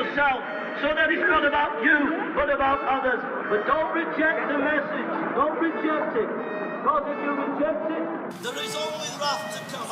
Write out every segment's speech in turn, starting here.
yourself so that it's not about you, but about others. But don't reject the message. Don't reject it. Because if you reject it, there is only wrath to come.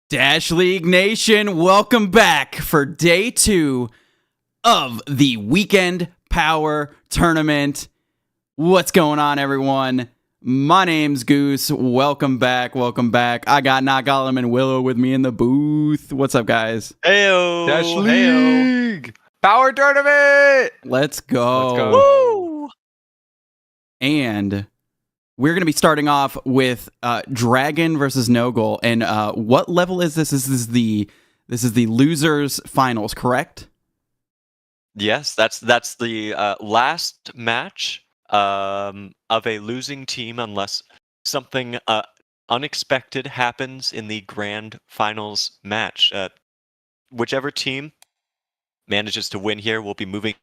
Dash League Nation, welcome back for day 2 of the Weekend Power Tournament. What's going on, everyone? My name's Goose. Welcome back. I got Gollum and Willow with me in the booth. What's up, guys? Heyo! Dash League! Power Tournament! Let's go. Woo! And we're going to be starting off with Dragon versus No Goal. And what level is this? This is the losers finals, correct? Yes, that's the last match of a losing team, unless something unexpected happens in the grand finals match. Whichever team manages to win here will be moving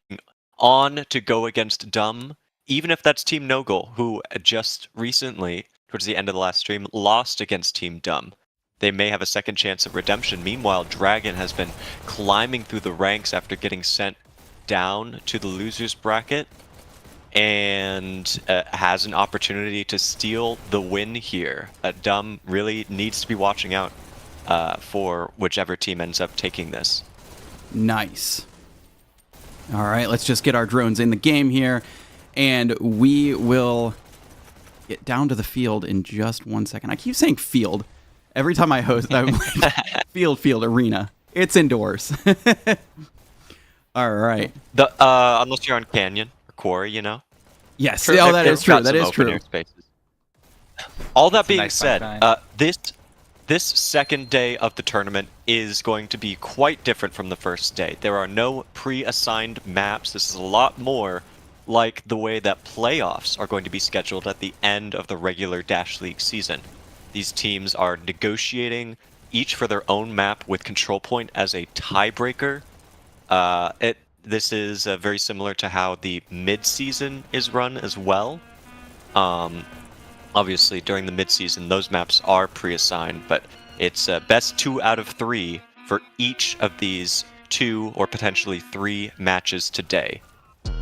on to go against Dumb. Even if that's Team No Goal, who just recently, towards the end of the last stream, lost against Team Dumb. They may have a second chance of redemption. Meanwhile, Dragon has been climbing through the ranks after getting sent down to the losers bracket and has an opportunity to steal the win here. Dumb really needs to be watching out for whichever team ends up taking this. Nice. All right, let's just get our drones in the game here. And we will get down to the field in just 1 second. I keep saying field. Every time I host, I'm like, field, arena. It's indoors. All right. Unless you're on Canyon or Quarry, you know? Yes, that is true. That is true. All that being said, this second day of the tournament is going to be quite different from the first day. There are no pre-assigned maps. This is a lot more like the way that playoffs are going to be scheduled at the end of the regular Dash League season. These teams are negotiating each for their own map with Control Point as a tiebreaker. This is very similar to how the mid-season is run as well. Obviously, during the mid-season, those maps are pre-assigned, but it's best 2 out of 3 for each of these 2 or potentially 3 matches today.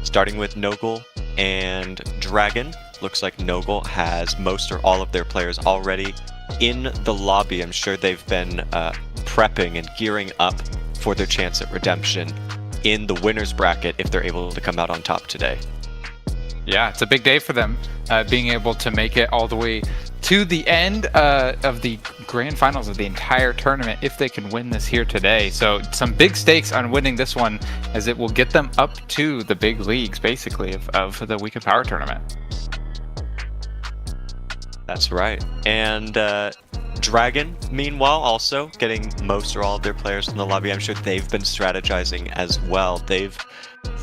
Starting with No Goal and Dragon. Looks like No Goal has most or all of their players already in the lobby. I'm sure they've been prepping and gearing up for their chance at redemption in the winner's bracket if they're able to come out on top today. Yeah, it's a big day for them, being able to make it all the way to the end of the grand finals of the entire tournament if they can win this here today. So some big stakes on winning this one, as it will get them up to the big leagues, basically, of the Weekend Power Tournament. That's right. And Dragon, meanwhile, also getting most or all of their players in the lobby. I'm sure they've been strategizing as well. They've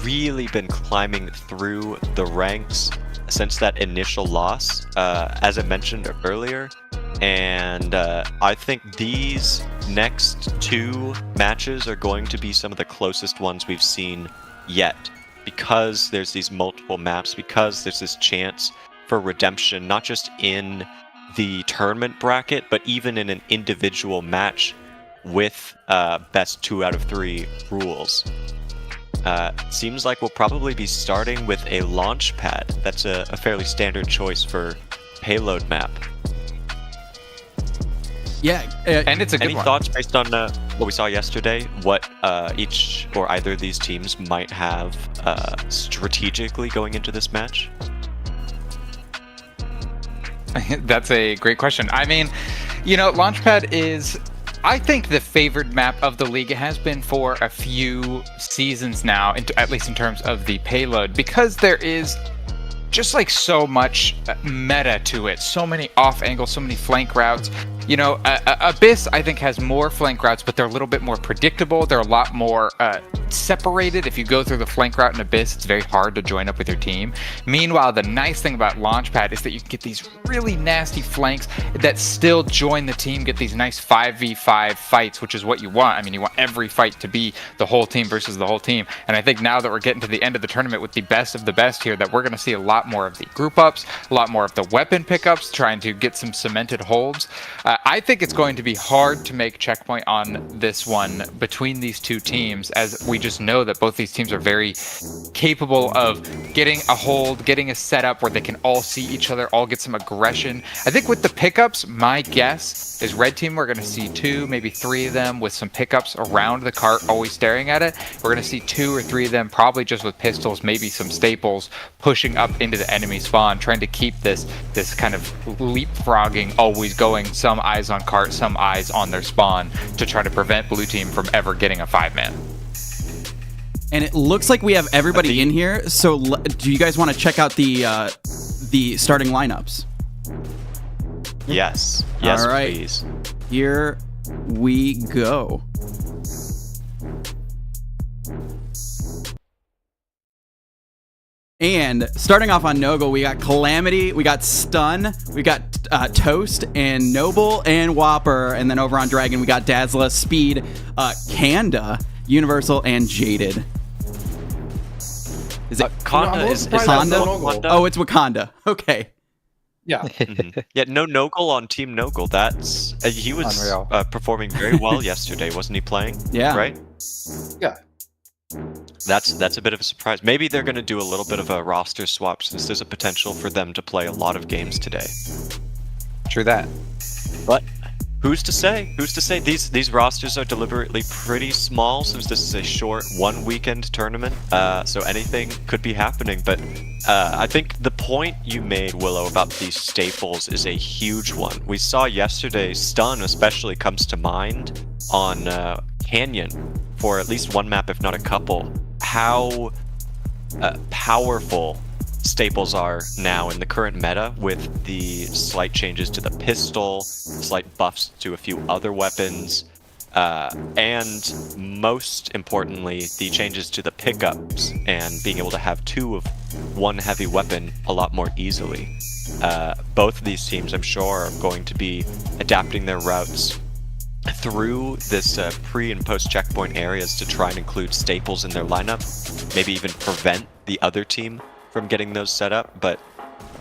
really been climbing through the ranks since that initial loss, as I mentioned earlier. And I think these next 2 matches are going to be some of the closest ones we've seen yet, because there's these multiple maps, because there's this chance for redemption, not just in the tournament bracket, but even in an individual match with best 2 out of 3 rules. Seems like we'll probably be starting with a launch pad. That's a fairly standard choice for payload map. Yeah, and it's a good Any one. thoughts based on what we saw yesterday? What each or either of these teams might have strategically going into this match? That's a great question. I mean, Launchpad is, I think, the favored map of the league. It has been for a few seasons now, at least in terms of the payload, because there is just like so much meta to it. So many off angles, so many flank routes. Abyss, I think, has more flank routes, but they're a little bit more predictable. They're a lot more separated. If you go through the flank route in Abyss, it's very hard to join up with your team. Meanwhile, the nice thing about Launchpad is that you can get these really nasty flanks that still join the team, get these nice 5v5 fights, which is what you want. I mean, you want every fight to be the whole team versus the whole team. And I think now that we're getting to the end of the tournament with the best of the best here, that we're going to see a lot more of the group ups, a lot more of the weapon pickups, trying to get some cemented holds. I think it's going to be hard to make checkpoint on this one between these 2 teams, as we just know that both these teams are very capable of getting a hold, getting a setup where they can all see each other, all get some aggression. I think with the pickups, my guess is red team, we're going to see 2, maybe 3 of them with some pickups around the cart, always staring at it. We're going to see 2 or 3 of them probably just with pistols, maybe some staples, pushing up into the enemy spawn, trying to keep this kind of leapfrogging always going, some eyes on cart, some eyes on their spawn, to try to prevent blue team from ever getting a 5-man. and it looks like we have everybody in here. So do you guys want to check out the starting lineups? Yes. All right. Please. Here we go. And starting off on Noggle, we got Calamity, we got Stun, we got Toast, and Noble, and Whopper. And then over on Dragon, we got Dazzla, Speed, Kanda, Universal, and Jaded. Is it Kanda? Is Wakanda? Oh, it's Wakanda. Okay. Yeah. Yeah, no Noggle on Team Noggle. That's he was performing very well yesterday, wasn't he? Playing, Yeah. Right. Yeah. That's a bit of a surprise. Maybe they're going to do a little bit of a roster swap, since there's a potential for them to play a lot of games today. True that. But who's to say? Who's to say? These rosters are deliberately pretty small, since this is a short one-weekend tournament. So anything could be happening. But I think the point you made, Willow, about these staples is a huge one. We saw yesterday, Stun especially comes to mind on Canyon for at least one map, if not a couple. How powerful staples are now in the current meta, with the slight changes to the pistol, slight buffs to a few other weapons, and most importantly, the changes to the pickups and being able to have two of one heavy weapon a lot more easily. Both of these teams, I'm sure, are going to be adapting their routes through this pre and post checkpoint areas to try and include staples in their lineup, maybe even prevent the other team from getting those set up. But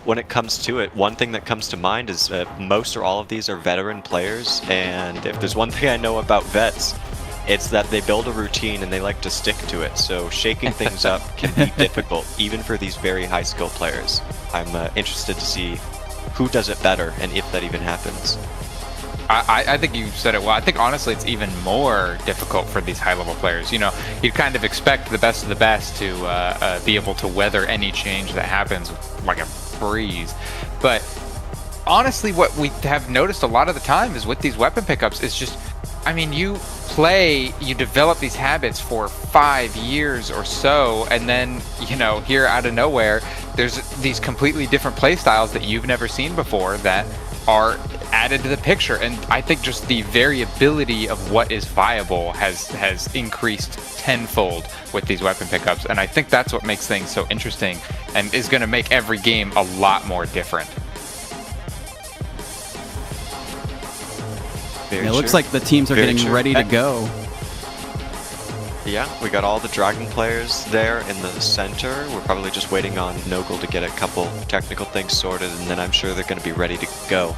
when it comes to it, one thing that comes to mind is most or all of these are veteran players, and if there's one thing I know about vets, it's that they build a routine and they like to stick to it. So shaking things up can be difficult, even for these very high skill players. I'm interested to see who does it better and if that even happens. I think you said it well. I think honestly it's even more difficult for these high-level players. You know, you'd kind of expect the best of the best to be able to weather any change that happens like a breeze. But honestly, what we have noticed a lot of the time is with these weapon pickups is just, I mean, you develop these habits for 5 years or so, and then, you know, here out of nowhere, there's these completely different play styles that you've never seen before that are added to the picture. And I think just the variability of what is viable has increased tenfold with these weapon pickups. And I think that's what makes things so interesting and is going to make every game a lot more different. It looks like the teams are getting ready to go. Yeah, we got all the Dragon players there in the center. We're probably just waiting on Noggle to get a couple technical things sorted, and then I'm sure they're going to be ready to go.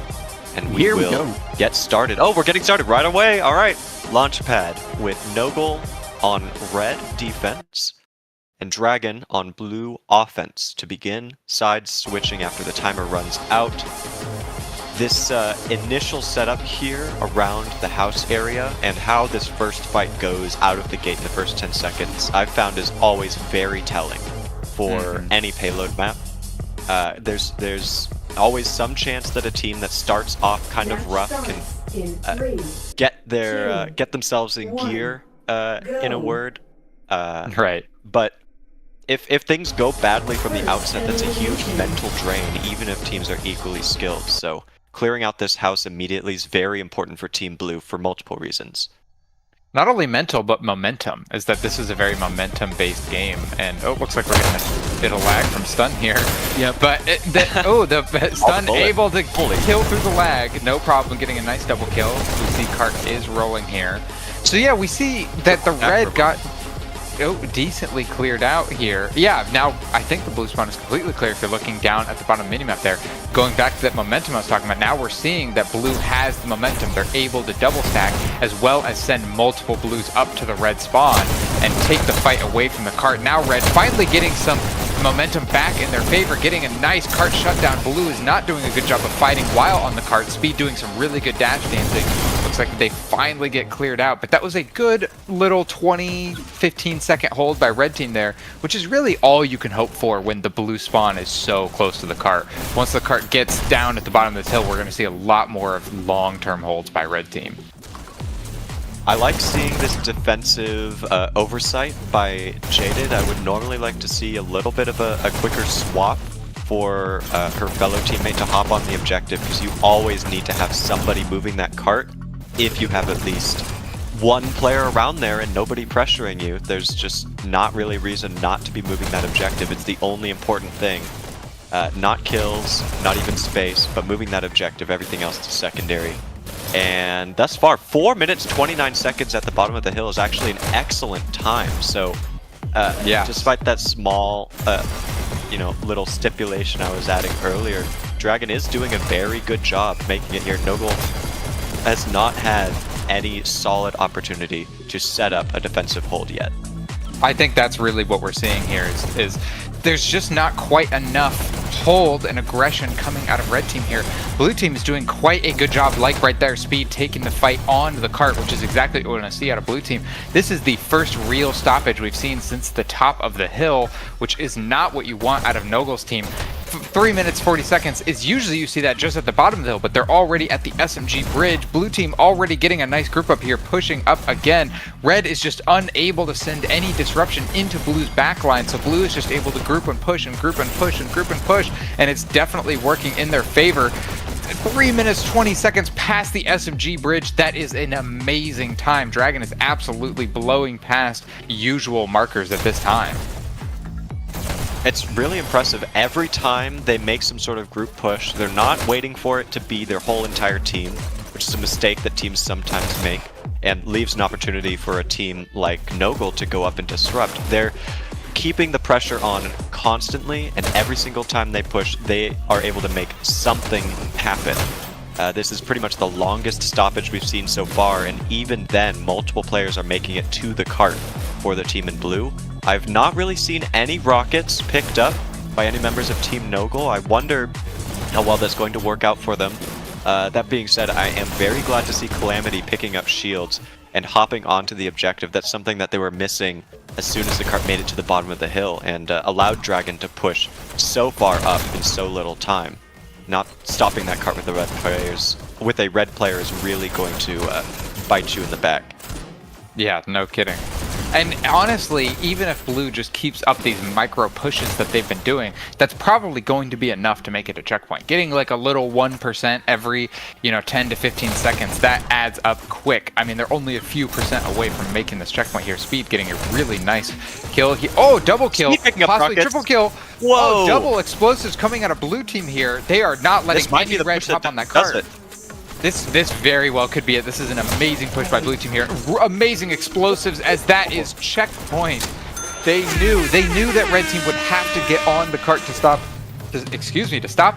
And we will get started. Oh, we're getting started right away. All right. Launchpad with Noggle on red defense and Dragon on blue offense to begin side switching after the timer runs out. This initial setup here around the house area and how this first fight goes out of the gate in the first 10 seconds, I've found is always very telling for any payload map. There's always some chance that a team that starts off kind of rough can get themselves in gear, in a word. Right. But if things go badly from the outset, that's a huge mental drain, even if teams are equally skilled. So clearing out this house immediately is very important for Team Blue for multiple reasons. Not only mental, but momentum, is that this is a very momentum-based game. And, oh, it looks like we're going to hit a lag from stun here. Yep. But, the stun able to kill through the lag. No problem, getting a nice double kill. We see Cart is rolling here. So, yeah, we see that the red got decently cleared out here. Yeah, now I think the blue spawn is completely clear if you're looking down at the bottom minimap there. Going back to that momentum I was talking about, now we're seeing that blue has the momentum. They're able to double stack as well as send multiple blues up to the red spawn and take the fight away from the Cart. Now red finally getting some momentum back in their favor, getting a nice Cart shutdown. Blue is not doing a good job of fighting while on the Cart. Speed doing some really good dash dancing. Looks like they finally get cleared out, but that was a good little 15 second hold by red team there, which is really all you can hope for when the blue spawn is so close to the Cart. Once the Cart gets down at the bottom of this hill, we're going to see a lot more of long-term holds by red team. I like seeing this defensive oversight by Jaded. I would normally like to see a little bit of a quicker swap for her fellow teammate to hop on the objective, because you always need to have somebody moving that Cart. If you have at least one player around there and nobody pressuring you, there's just not really reason not to be moving that objective. It's the only important thing. Not kills, not even space, but moving that objective. Everything else is secondary. And thus far, 4 minutes 29 seconds at the bottom of the hill is actually an excellent time. So yeah, despite that small little stipulation I was adding earlier, Dragon is doing a very good job making it here. Noggle has not had any solid opportunity to set up a defensive hold yet. I think that's really what we're seeing here is there's just not quite enough hold and aggression coming out of red team here. Blue team is doing quite a good job, like right there, Speed taking the fight onto the Cart, which is exactly what we're going to see out of blue team. This is the first real stoppage we've seen since the top of the hill, which is not what you want out of Noggle's team. 3 minutes 40 seconds is usually you see that just at the bottom of the hill, but they're already at the SMG bridge. Blue team already getting a nice group up here, pushing up again. Red is just unable to send any disruption into blue's backline, so blue is just able to group and push and group and push and group and push, and it's definitely working in their favor. 3 minutes 20 seconds past the SMG bridge. That is an amazing time. Dragon is absolutely blowing past usual markers at this time. It's really impressive. Every time they make some sort of group push, they're not waiting for it to be their whole entire team, which is a mistake that teams sometimes make and leaves an opportunity for a team like Noggle to go up and disrupt. They're keeping the pressure on constantly, and every single time they push, they are able to make something happen. This is pretty much the longest stoppage we've seen so far, and even then, multiple players are making it to the Cart for the team in blue. I've not really seen any rockets picked up by any members of Team Noggle. I wonder how well that's going to work out for them. That being said, I am very glad to see Calamity picking up shields and hopping onto the objective. That's something that they were missing as soon as the cart made it to the bottom of the hill, and allowed Dragon to push so far up in so little time. Not stopping that cart with the red players, with a red player, is really going to bite you in the back. Yeah, no kidding. And honestly, even if Blue just keeps up these micro pushes that they've been doing, that's probably going to be enough to make it a checkpoint. Getting like a little 1% every, 10 to 15 seconds, that adds up quick. I mean, they're only a few percent away from making this checkpoint here. Speed getting a really nice kill. Oh, double kill, possibly triple kill. Whoa! Oh, double explosives coming out of Blue team here. They are not letting any red hop on that cart. This very well could be it. This is an amazing push by Blue team here. Amazing explosives, as that is checkpoint. They knew that red team would have to get on the cart to stop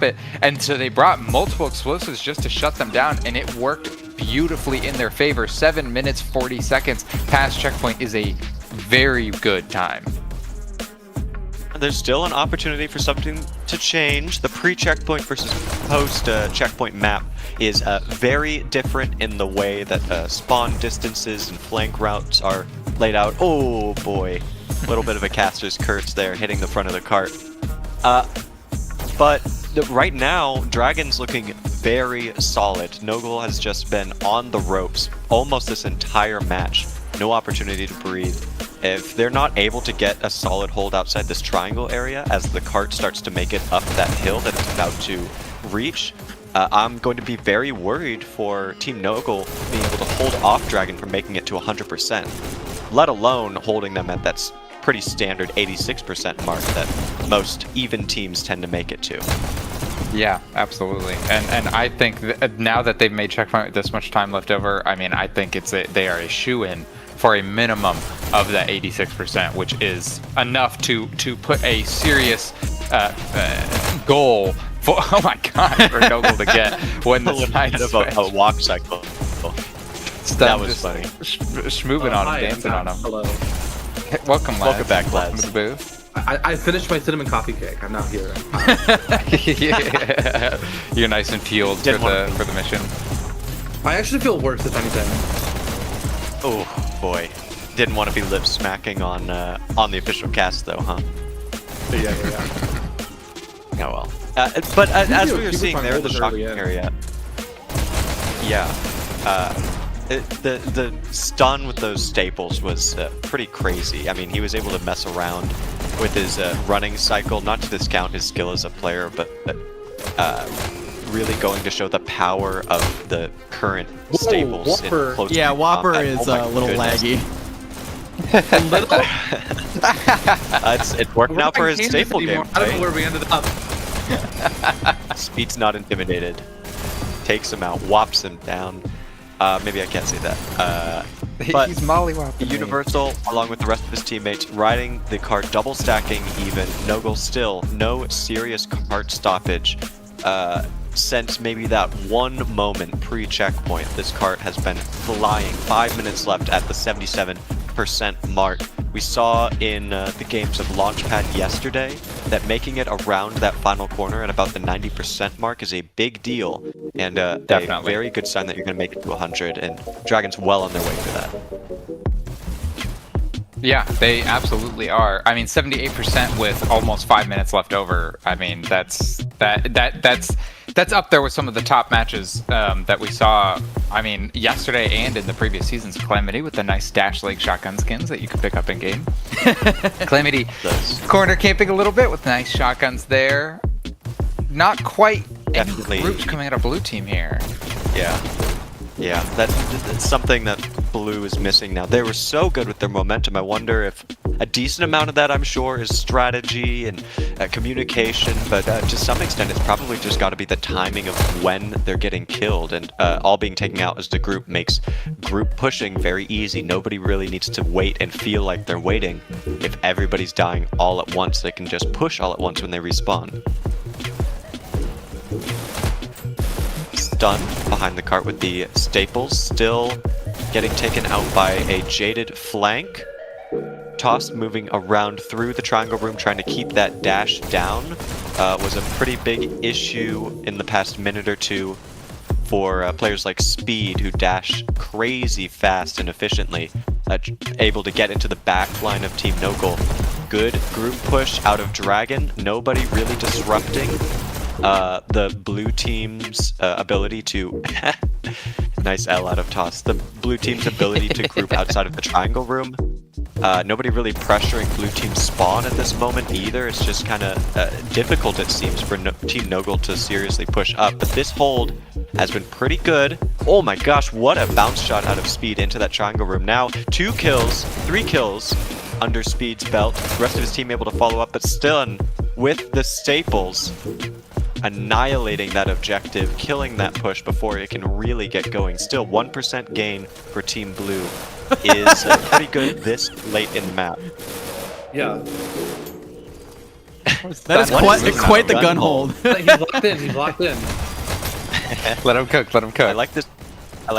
it. And so they brought multiple explosives just to shut them down, and it worked beautifully in their favor. 7 minutes, 40 seconds past checkpoint is a very good time. There's still an opportunity for something to change. The pre-checkpoint versus post-checkpoint map is very different in the way that spawn distances and flank routes are laid out. Oh boy, a little bit of a caster's curse there, hitting the front of the cart. But right now, Dragon's looking very solid. Noggle has just been on the ropes almost this entire match. No opportunity to breathe. If they're not able to get a solid hold outside this triangle area as the cart starts to make it up that hill that it's about to reach, I'm going to be very worried for Team Noggle being able to hold off Dragon from making it to 100%, let alone holding them at that pretty standard 86% mark that most even teams tend to make it to. Yeah, absolutely. And I think that now that they've made checkpoint with this much time left over, I mean, I think they are a shoo-in for a minimum of that 86%, which is enough to put a serious goal for, oh my god, for Noggle to get when this night of a walk cycle. That was funny. Schmooving on him, dancing on him. Hello. Welcome, lads. Welcome back, Welcome lads. to the booth. I finished my cinnamon coffee cake. I'm not here. Yeah. You're nice and fueled for the mission. I actually feel worse, if anything. Oh boy, didn't want to be lip smacking on the official cast though, huh? Yeah. Oh well. But as we were seeing there in the shocking area, yeah, the stun with those staples was pretty crazy. I mean, he was able to mess around with his running cycle, not to discount his skill as a player, but really going to show the power of the current staples. Whopper. Yeah, Whopper is a little laggy. It's working out for his staple game. I don't know where we ended up. Speed's not intimidated. Takes him out, whops him down. Maybe I can't say that. But he's mollywopping. Universal, along with the rest of his teammates, riding the cart, double stacking even. Noggle still no serious cart stoppage. Since maybe that one moment pre-checkpoint, this cart has been flying. 5 minutes left at the 77% mark. We saw in the games of Launchpad yesterday that making it around that final corner at about the 90% mark is a big deal, and a very good sign that you're going to make it to 100, and Dragon's well on their way for that. Yeah, they absolutely are. I mean, 78% with almost 5 minutes left over. I mean, that's up there with some of the top matches that we saw. I mean, yesterday and in the previous seasons. Calamity with the nice Dash Lake shotgun skins that you can pick up in game. Calamity corner camping a little bit with nice shotguns there. Not quite any groups coming out of Blue team here. Yeah, that's something that Blue is missing now. They were so good with their momentum. I wonder if a decent amount of that, I'm sure, is strategy and communication, but to some extent, it's probably just got to be the timing of when they're getting killed, and all being taken out as the group makes group pushing very easy. Nobody really needs to wait and feel like they're waiting. If everybody's dying all at once, they can just push all at once when they respawn. Stunned behind the cart with the staples, still getting taken out by a jaded flank. Toss moving around through the triangle room, trying to keep that dash down, was a pretty big issue in the past minute or two for players like Speed, who dash crazy fast and efficiently, able to get into the back line of Team Noggle. Good group push out of Dragon. Nobody really disrupting the blue team's ability to... Nice L out of toss. The blue team's ability to group outside of the triangle room. Nobody really pressuring blue team's spawn at this moment either. It's just kind of difficult, it seems, for Team Noggle to seriously push up. But this hold has been pretty good. Oh my gosh, what a bounce shot out of Speed into that triangle room. Now 2 kills, 3 kills under Speed's belt. The rest of his team able to follow up, but still with the staples, annihilating that objective, killing that push before it can really get going. Still 1% gain for Team Blue is pretty good this late in the map. Yeah. That is quite the gun hold. He's locked in. He's locked in. Let him cook. Let him cook. I like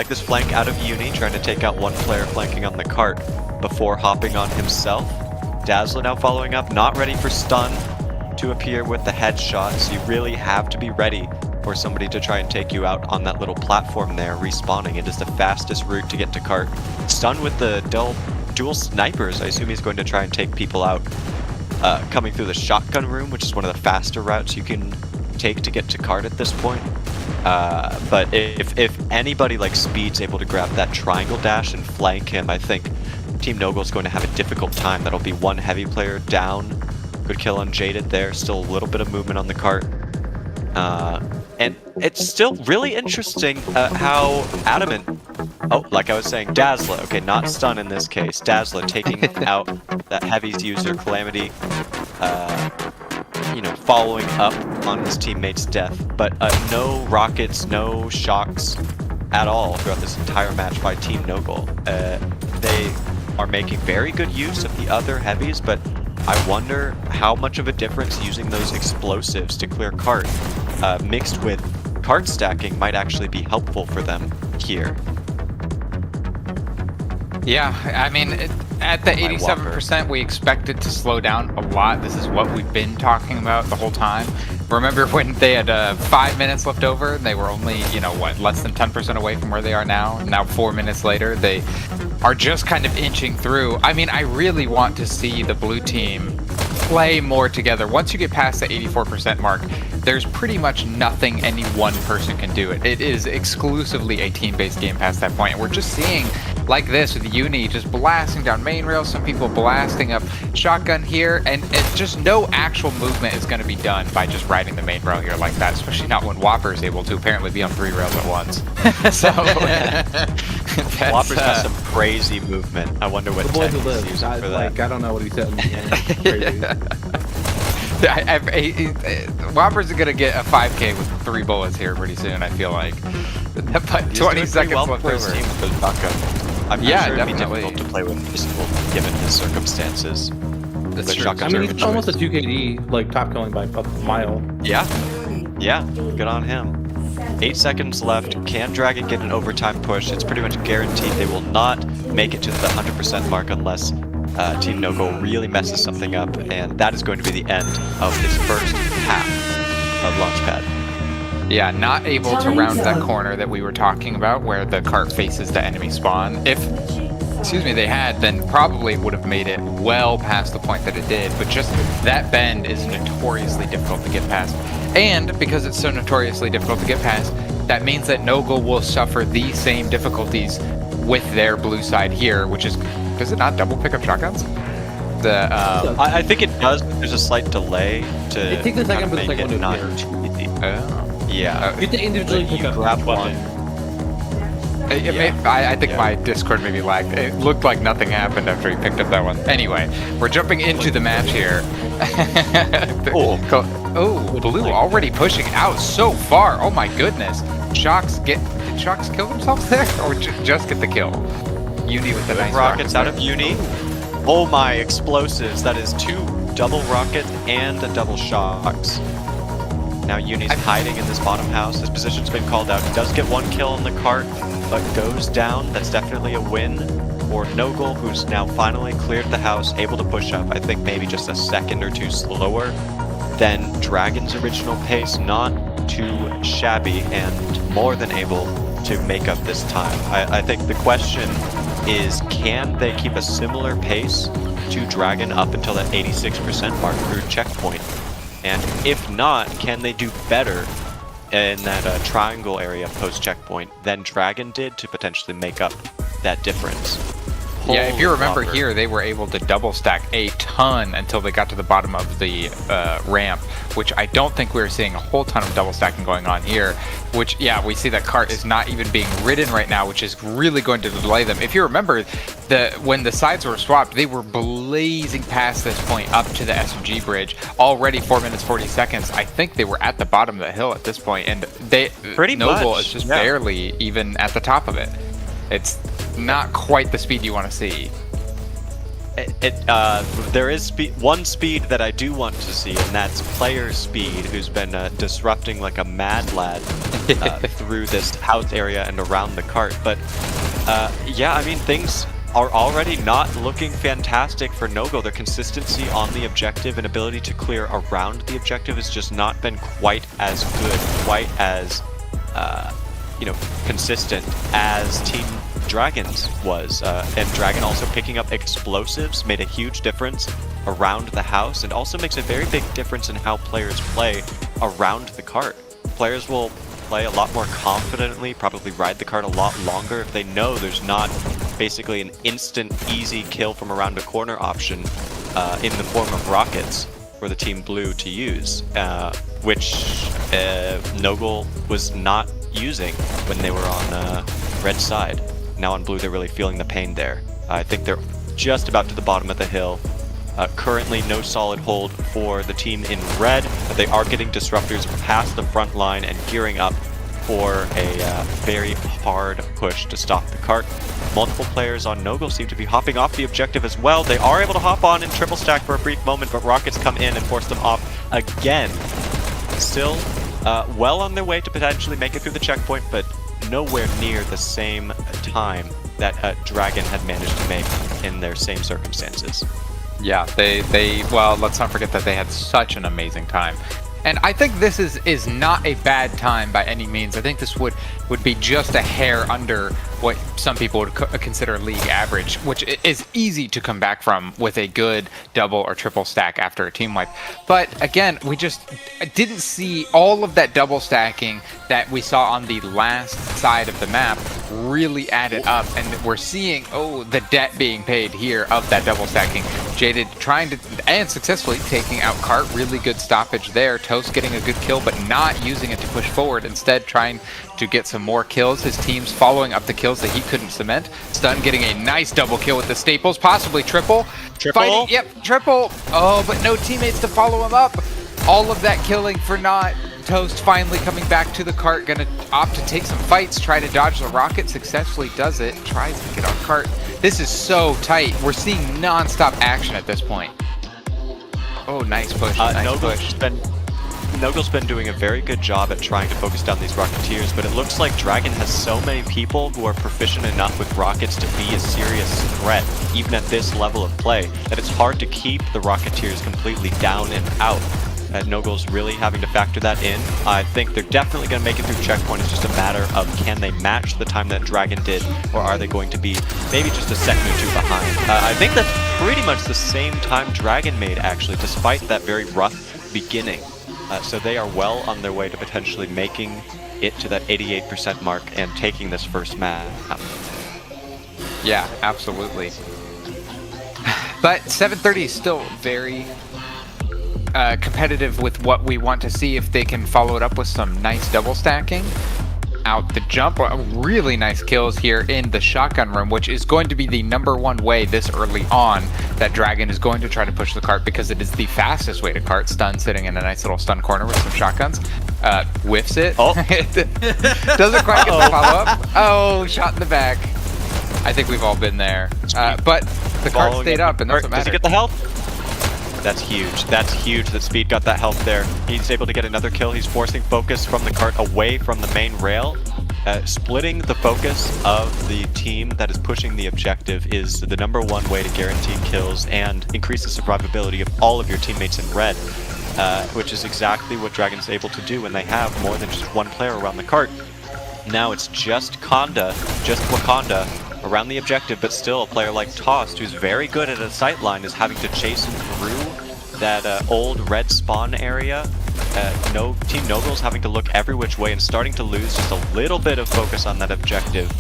this flank out of Uni, trying to take out one player flanking on the cart before hopping on himself. Dazzler now following up, not ready for stun to appear with the headshot, so you really have to be ready for somebody to try and take you out on that little platform there, respawning. It is the fastest route to get to cart. Stun with the dual snipers, I assume he's going to try and take people out. Coming through the shotgun room, which is one of the faster routes you can take to get to cart at this point. But if anybody like Speed's able to grab that triangle dash and flank him, I think Team Nogle's going to have a difficult time. That'll be one heavy player down. Good kill on Jaded there. Still a little bit of movement on the cart. And it's still really interesting how Adamant... Oh, like I was saying, Dazzler. Okay, not stun in this case. Dazzler taking out that Heavy's user, Calamity. Following up on his teammate's death. But no rockets, no shocks at all throughout this entire match by Team Noggle. They are making very good use of the other heavies, but I wonder how much of a difference using those explosives to clear cart mixed with cart stacking might actually be helpful for them here. Yeah, I mean, at the 87%, we expect it to slow down a lot. This is what we've been talking about the whole time. Remember when they had 5 minutes left over and they were only, less than 10% away from where they are now? Now 4 minutes later, they are just kind of inching through. I mean, I really want to see the blue team play more together. Once you get past the 84% mark, there's pretty much nothing any one person can do. It is exclusively a team-based game past that point. And we're just seeing, like this, with Uni just blasting down main rail, some people blasting up shotgun here, and just no actual movement is going to be done by just riding the main rail here like that, especially not when Whopper is able to apparently be on 3 rails at once. So, Whopper's got some crazy movement. I wonder what tech he's using for that. I don't know what he said. Crazy. Whopper's gonna get a 5K with 3 bullets here pretty soon, I feel like. But 20 seconds left over. I'm sure it'd be difficult to play with pistol given his circumstances. That's true. I mean, he's almost a 2 KD, like top killing by a mile. Yeah, good on him. 8 seconds left. Can Dragon get an overtime push? It's pretty much guaranteed they will not make it to the 100% mark unless Team Noggle really messes something up, and that is going to be the end of this first half of Launchpad. Yeah, not able to round that corner that we were talking about where the cart faces the enemy spawn. If they had, then probably would have made it well past the point that it did, but just that bend is notoriously difficult to get past. And because it's so notoriously difficult to get past, that means that Noggle will suffer the same difficulties with their blue side here, which is, does it not double pick up shotguns? I think it does, but there's a slight delay to It takes a second for the make second it one not to appear. too easy. Yeah. You have to individually pick up grab each one. button. I think my Discord maybe lagged. It looked like nothing happened after he picked up that one. Anyway, we're jumping into the match here. Blue already pushing out so far. Oh my goodness. Did Shocks kill themselves there? Or just get the kill? Uni with the nice rockets out of Uni. Oh my, explosives. That is 2 double rockets and a double shocks. Now Uni's hiding in this bottom house. His position's been called out. He does get 1 kill on the cart, but goes down. That's definitely a win for Noggle, who's now finally cleared the house, able to push up. I think maybe just a second or 2 slower than Dragon's original pace. Not too shabby and more than able to make up this time. I think the question is, can they keep a similar pace to Dragon up until that 86% mark through checkpoint? And if not, can they do better in that triangle area post-checkpoint than Dragon did to potentially make up that difference? Yeah, if you remember longer. here, they were able to double stack a ton until they got to the bottom of the ramp, which I don't think we were seeing a whole ton of double stacking going on here, which, yeah, we see that cart is not even being ridden right now, which is really going to delay them. If you remember, when the sides were swapped, they were blazing past this point up to the SMG bridge, already 4 minutes 40 seconds. I think they were at the bottom of the hill at this point, and Noble is just barely even at the top of it. It's not quite the speed you want to see. There is one speed that I do want to see, and that's player speed, who's been disrupting like a mad lad through this house area and around the cart. But yeah, I mean, things are already not looking fantastic for Nogo. Their consistency on the objective and ability to clear around the objective has just not been quite as good, quite as consistent as Team Dragon's was. And Dragon also picking up explosives made a huge difference around the house, and also makes a very big difference in how players play around the cart. Players will play a lot more confidently, probably ride the cart a lot longer if they know there's not basically an instant easy kill from around a corner option in the form of rockets for the Team Blue to use, which Nogel was not using when they were on red side. Now on blue, they're really feeling the pain there. I think they're just about to the bottom of the hill. Currently, no solid hold for the team in red, but they are getting disruptors past the front line and gearing up for a very hard push to stop the cart. Multiple players on Nogel seem to be hopping off the objective as well. They are able to hop on and triple stack for a brief moment, but rockets come in and force them off again. Still well on their way to potentially make it through the checkpoint, but nowhere near the same time that Dragon had managed to make in their same circumstances. Yeah, well, let's not forget that they had such an amazing time. And I think this is not a bad time by any means. I think this would be just a hair under what some people would consider league average, which is easy to come back from with a good double or triple stack after a team wipe. But again, we just didn't see all of that double stacking that we saw on the last side of the map really added up, and we're seeing the debt being paid here of that double stacking. Jaded trying to, and successfully taking out cart, really good stoppage there. Toast getting a good kill, but not using it to push forward, instead trying to get some more kills. His team's following up the kills that he couldn't cement. Stun getting a nice double kill with the staples, possibly triple. Fighting, yep, triple. Oh, but no teammates to follow him up. All of that killing for naught. Toast finally coming back to the cart, gonna opt to take some fights, try to dodge the rocket, successfully does it, tries to get on cart. This is so tight. We're seeing non-stop action at this point. Oh, nice push, nice push. Nogel's been doing a very good job at trying to focus down these Rocketeers, but it looks like Dragon has so many people who are proficient enough with rockets to be a serious threat, even at this level of play, that it's hard to keep the Rocketeers completely down and out. Nogel's really having to factor that in. I think they're definitely going to make it through checkpoint. It's just a matter of, can they match the time that Dragon did, or are they going to be maybe just a second or two behind? I think that's pretty much the same time Dragon made, actually, despite that very rough beginning. So they are well on their way to potentially making it to that 88% mark and taking this first map. Yeah, absolutely. But 730 is still very competitive with what we want to see if they can follow it up with some nice double stacking. Out the jump, really nice kills here in the shotgun room, which is going to be the #1 way this early on that Dragon is going to try to push the cart, because it is the fastest way to cart. Stun sitting in a nice little stun corner with some shotguns. Whiffs it. Oh. Doesn't quite get the follow-up. Oh, shot in the back. I think we've all been there. But the cart stayed up, and that's what matters. Does he get the health? That's huge. That's huge that Speed got that health there. He's able to get another kill. He's forcing focus from the cart away from the main rail. Splitting the focus of the team that is pushing the objective is the #1 way to guarantee kills and increase the survivability of all of your teammates in red. which is exactly what Dragon's able to do when they have more than just one player around the cart. Now it's just Wakanda around the objective, but still a player like Tossed, who's very good at a sightline, is having to chase him through that old red spawn area. Team Noble's having to look every which way and starting to lose just a little bit of focus on that objective.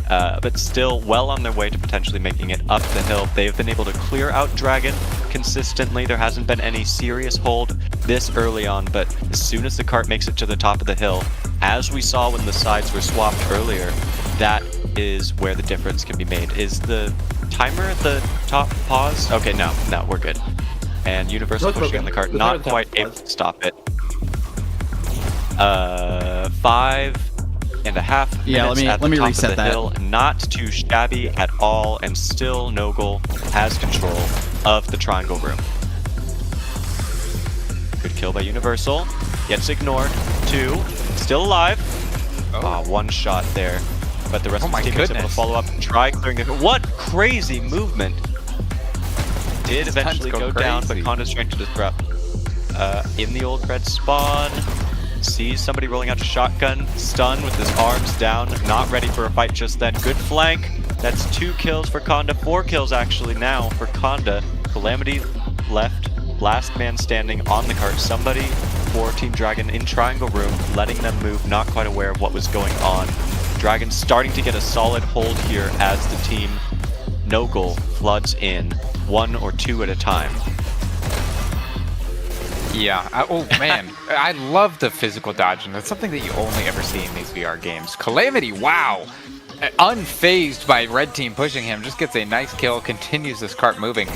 But still well on their way to potentially making it up the hill. They've been able to clear out Dragon consistently. There hasn't been any serious hold this early on, but as soon as the cart makes it to the top of the hill, as we saw when the sides were swapped earlier, that is where the difference can be made. Is the timer at the top paused? Okay, no, we're good. And Universal pushing on the cart, not quite able to stop it. 5.5 minutes at the top of the hill. Not too shabby at all, and still Nogle has control of the triangle room. Good kill by Universal. Gets ignored. 2. Still alive. One shot there. But the rest of the team is able to follow up and try clearing it. What crazy movement! Did eventually go down, but Konda's trying to disrupt. In the old red spawn. Sees somebody rolling out a shotgun, Stun with his arms down, not ready for a fight just then. Good flank. That's 2 kills for Konda, 4 kills actually now for Konda. Calamity left, last man standing on the cart. Somebody for Team Dragon in triangle room, letting them move, not quite aware of what was going on. Dragon starting to get a solid hold here as the team Nogle floods in, 1 or 2 at a time. Yeah, oh man, I love the physical dodging. That's something that you only ever see in these VR games. Calamity, wow! Unfazed by red team pushing him, just gets a nice kill, continues this cart moving.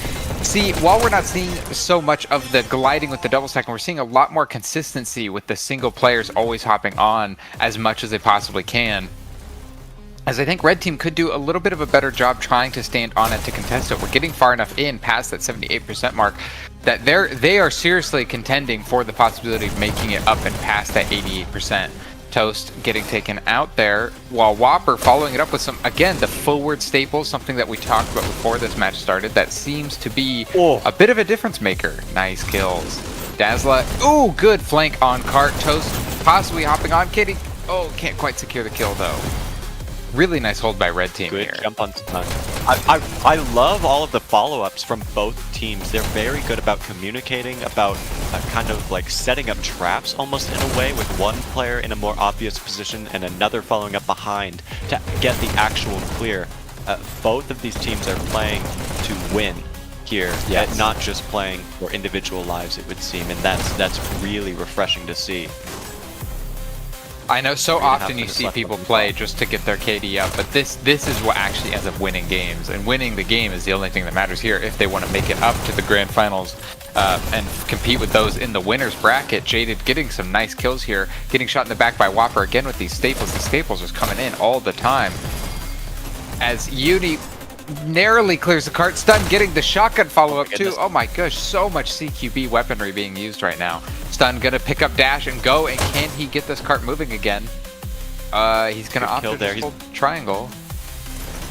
See, while we're not seeing so much of the gliding with the double stack, we're seeing a lot more consistency with the single players always hopping on as much as they possibly can. As I think red team could do a little bit of a better job trying to stand on it to contest it. We're getting far enough in past that 78% mark that they are seriously contending for the possibility of making it up and past that 88%. Toast getting taken out there, while Whopper following it up with some, again, the forward staples, something that we talked about before this match started, that seems to be a bit of a difference maker. Nice kills. Dazzla, ooh, good flank on cart. Toast possibly hopping on Kitty. Oh, can't quite secure the kill though. Really nice hold by red team here. Good jump on Stun. I love all of the follow-ups from both teams. They're very good about communicating, about kind of like setting up traps almost in a way, with one player in a more obvious position and another following up behind to get the actual clear. Both of these teams are playing to win here, not just playing for individual lives, it would seem, and that's really refreshing to see. I know so often you see people play just to get their KD up, but this is what actually ends up winning games, and winning the game is the only thing that matters here if they want to make it up to the grand finals and compete with those in the winners bracket. Jaded getting some nice kills here, getting shot in the back by Whopper again with these staples. The staples is coming in all the time. As Uni narrowly clears the cart, Stun getting the shotgun follow-up too. Oh my gosh, so much CQB weaponry being used right now. Stun gonna pick up dash and go, and can he get this cart moving again? He's gonna opt to just hold triangle.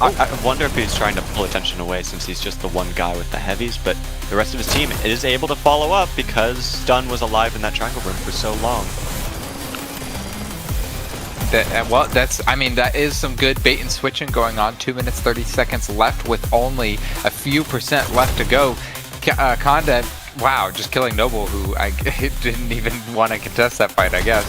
I wonder if he's trying to pull attention away since he's just the one guy with the heavies, but the rest of his team is able to follow up because Stun was alive in that triangle room for so long. Well, that is some good bait and switching going on. 2 minutes 30 seconds left with only a few percent left to go. Konda, wow, just killing Noble, who I didn't even want to contest that fight, I guess.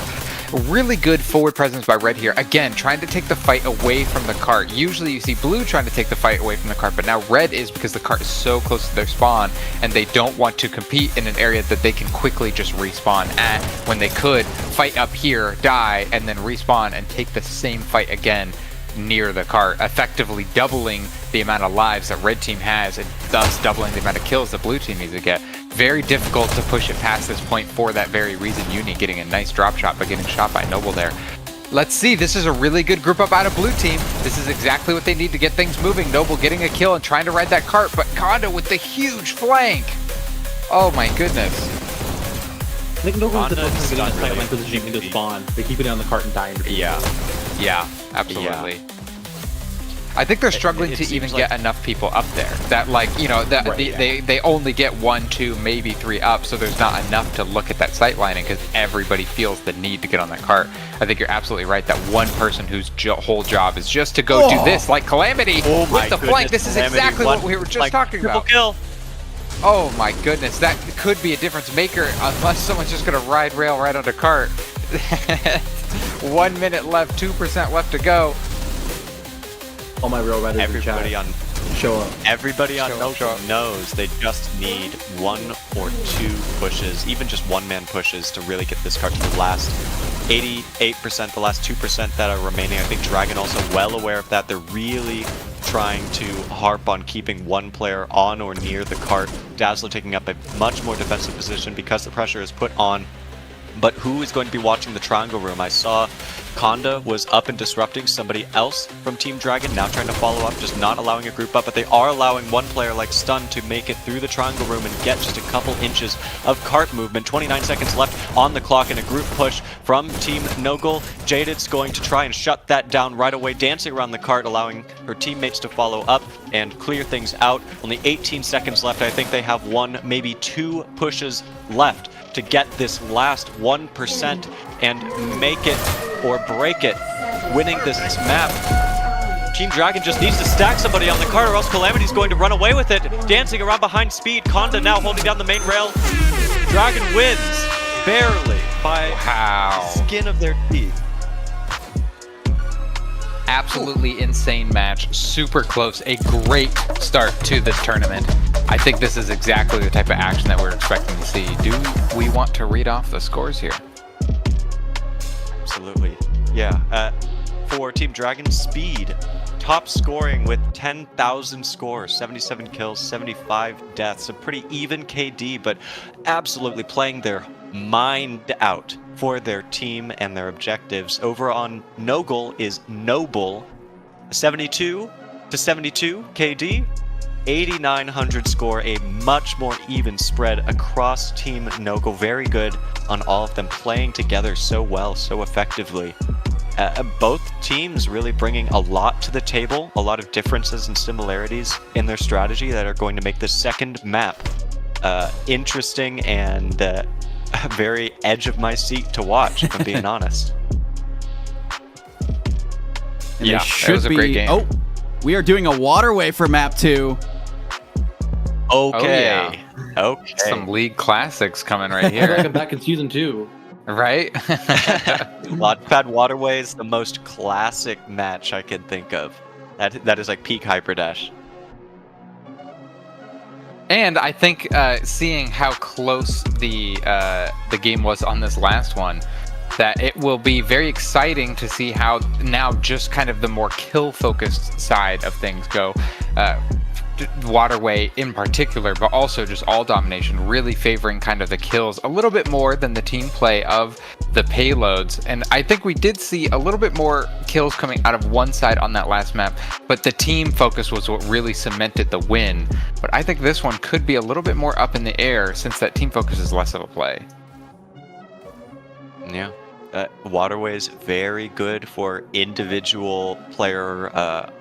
Really good forward presence by Red here. Again, trying to take the fight away from the cart. Usually you see Blue trying to take the fight away from the cart, but now Red is, because the cart is so close to their spawn and they don't want to compete in an area that they can quickly just respawn at, when they could fight up here, die, and then respawn and take the same fight again near the cart, effectively doubling the amount of lives that red team has and thus doubling the amount of kills that blue team needs to get. Very difficult to push it past this point for that very reason. Uni getting a nice drop shot but getting shot by Noble there. Let's see, this is a really good group up out of blue team. This is exactly what they need to get things moving. Noble getting a kill and trying to ride that cart, but Konda with the huge flank. Oh my goodness. I think Noble's the most getting a sightline position into spawn. They keep it on the cart and die into Yeah, absolutely. I think they're struggling it to seems even like- get enough people up there. That they only get 1, 2, maybe 3 up, so there's not enough to look at that sight lining because everybody feels the need to get on that cart. I think you're absolutely right that one person whose whole job is just to go do this, like Calamity with the flank. This is Calamity, exactly what we were just talking triple about. Kill. Oh my goodness, that could be a difference maker unless someone's just gonna ride rail right onto cart. 1 minute left, 2% left to go. All my real riders Everybody in on chat. Show up. Everybody on Show Noble up. knows they just need 1 or 2 pushes, even just one-man pushes, to really get this card to the last 88%, the last 2% that are remaining. I think Dragon also well aware of that. They're really trying to harp on keeping one player on or near the cart. Dazzler taking up a much more defensive position because the pressure is put on. But who is going to be watching the triangle room? I saw Conda was up and disrupting somebody else from Team Dragon, now trying to follow up, just not allowing a group up, but they are allowing one player like Stun to make it through the triangle room and get just a couple inches of cart movement. 29 seconds left on the clock in a group push from Team Nogul. Jaded's going to try and shut that down right away, dancing around the cart, allowing her teammates to follow up and clear things out. Only 18 seconds left. I think they have 1, maybe 2 pushes left to get this last 1% and make it or break it, winning this map. Team Dragon just needs to stack somebody on the cart or else Calamity's going to run away with it. Dancing around behind Speed. Conda now holding down the main rail. Dragon wins barely by the skin of their teeth. Absolutely insane match, super close, a great start to this tournament. I think this is exactly the type of action that we're expecting to see. Do we want to read off the scores here? Absolutely. Yeah. For Team Dragon, Speed, top scoring with 10,000 scores, 77 kills, 75 deaths. A pretty even KD, but absolutely playing their mind out for their team and their objectives. Over on Nogul is Noble, 72 to 72 KD, 8,900 score, a much more even spread across Team Nogul. Very good on all of them, playing together so well, so effectively. Both teams really bringing a lot to the table, a lot of differences and similarities in their strategy that are going to make the second map interesting and very edge of my seat to watch, if I'm being honest. And Yeah, it it was a great game. Oh, we are doing a waterway for map 2. Okay. Okay. Some League classics coming right Welcome here, back in season 2. right? Launchpad Waterway is the most classic match I can think of. That is like peak Hyperdash. And I think seeing how close the game was on this last one, that it will be very exciting to see how now just kind of the more kill-focused side of things go. Waterway in particular, but also just all domination, really favoring kind of the kills a little bit more than the team play of the payloads. And I think we did see a little bit more kills coming out of one side on that last map, but the team focus was what really cemented the win. But I think this one could be a little bit more up in the air since that team focus is less of a play. Yeah. Waterway is very good for individual player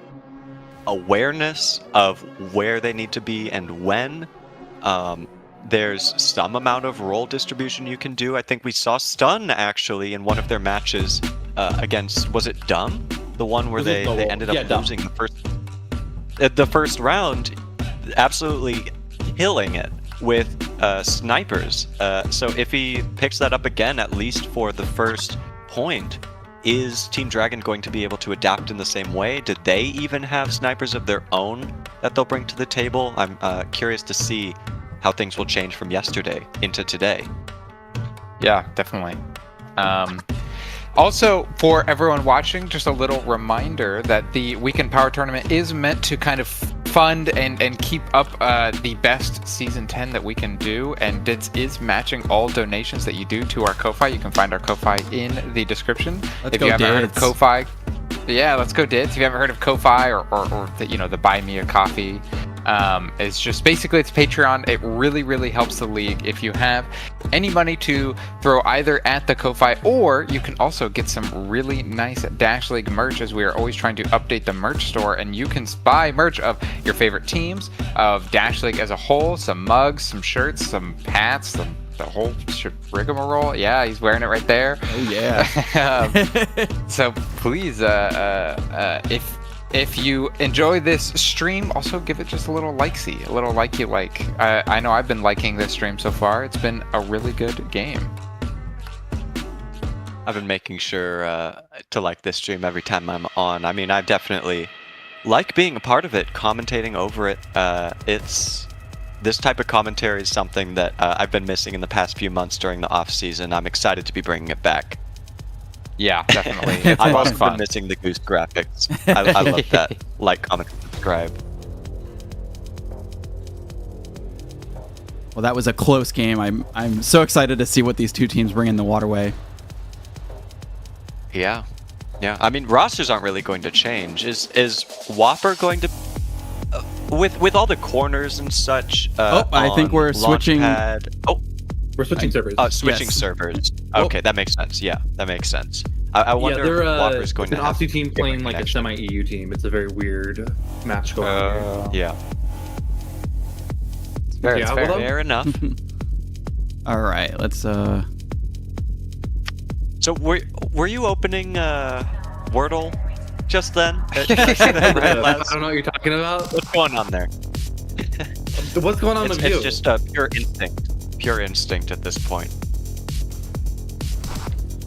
awareness of where they need to be and when. There's some amount of role distribution you can do. I think we saw Stun actually in one of their matches against, was it Dumb? The one where they ended up losing the first round, absolutely killing it with snipers. So if he picks that up again, at least for the first point, is Team Dragon going to be able to adapt in the same way? Did they even have snipers of their own that they'll bring to the table? I'm curious to see how things will change from yesterday into today. Yeah, definitely. Also, for everyone watching, just a little reminder that the Weekend Power Tournament is meant to kind of fund and keep up the best Season 10 that we can do, and it is matching all donations that you do to our Ko-Fi. You can find our Ko-Fi in the description. Let's if go you haven't heard of Dids. Ko-Fi, yeah, let's go Dids. If you haven't heard of Ko-Fi or the, the Buy Me a Coffee It's just basically it's Patreon. It really helps the league. If you have any money to throw either at the Ko-Fi, or you can also get some really nice Dash League merch, as we are always trying to update the merch store, and you can buy merch of your favorite teams, of Dash League as a whole, some mugs, some shirts, some hats, the whole rigmarole. Yeah, he's wearing it right there. Oh yeah. So please, if you enjoy this stream, also give it just a little likesy, a little like you like. I know I've been liking this stream so far. It's been a really good game. I've been making sure to like this stream every time I'm on. I mean, I definitely like being a part of it, commentating over it. This type of commentary is something that I've been missing in the past few months during the off season. I'm excited to be bringing it back. Yeah, definitely. I've also been missing the Goose graphics. I love that. Like, comment, subscribe. Well, that was a close game. I'm so excited to see what these two teams bring in the waterway. Yeah. I mean, rosters aren't really going to change. Is Whopper going to, with all the corners and such? I think we're switching. We're switching servers. Switching servers. Okay, that makes sense. Yeah, that makes sense. I wonder if Whopper's going to have an Aussie team playing like a semi-EU team. It's a very weird match going on here. Yeah. It's fair. Fair enough. All right, let's. So were you opening Wordle just then? I don't know what you're talking about. What's going on there? What's going on with you? It's just pure instinct at this point.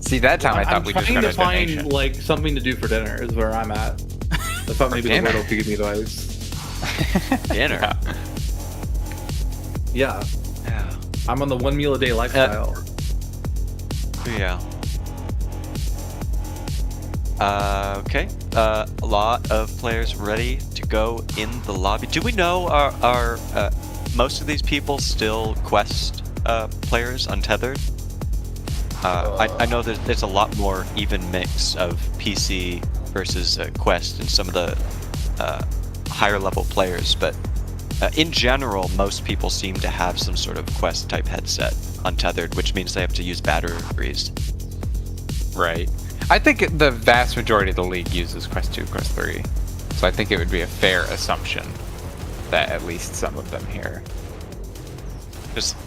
See, that time I thought we just got a I'm trying to donation. find like something to do for dinner is where I'm at. I thought maybe the Wordle could give me advice. Dinner. Yeah. I'm on the 1 meal a day lifestyle. Yeah. Okay. A lot of players ready to go in the lobby. Do we know are most of these people still Quest players, untethered? I know there's a lot more even mix of PC versus Quest and some of the higher level players, but in general, most people seem to have some sort of Quest type headset, untethered, which means they have to use batteries. Right. I think the vast majority of the league uses Quest 2, Quest 3. So I think it would be a fair assumption that at least some of them here.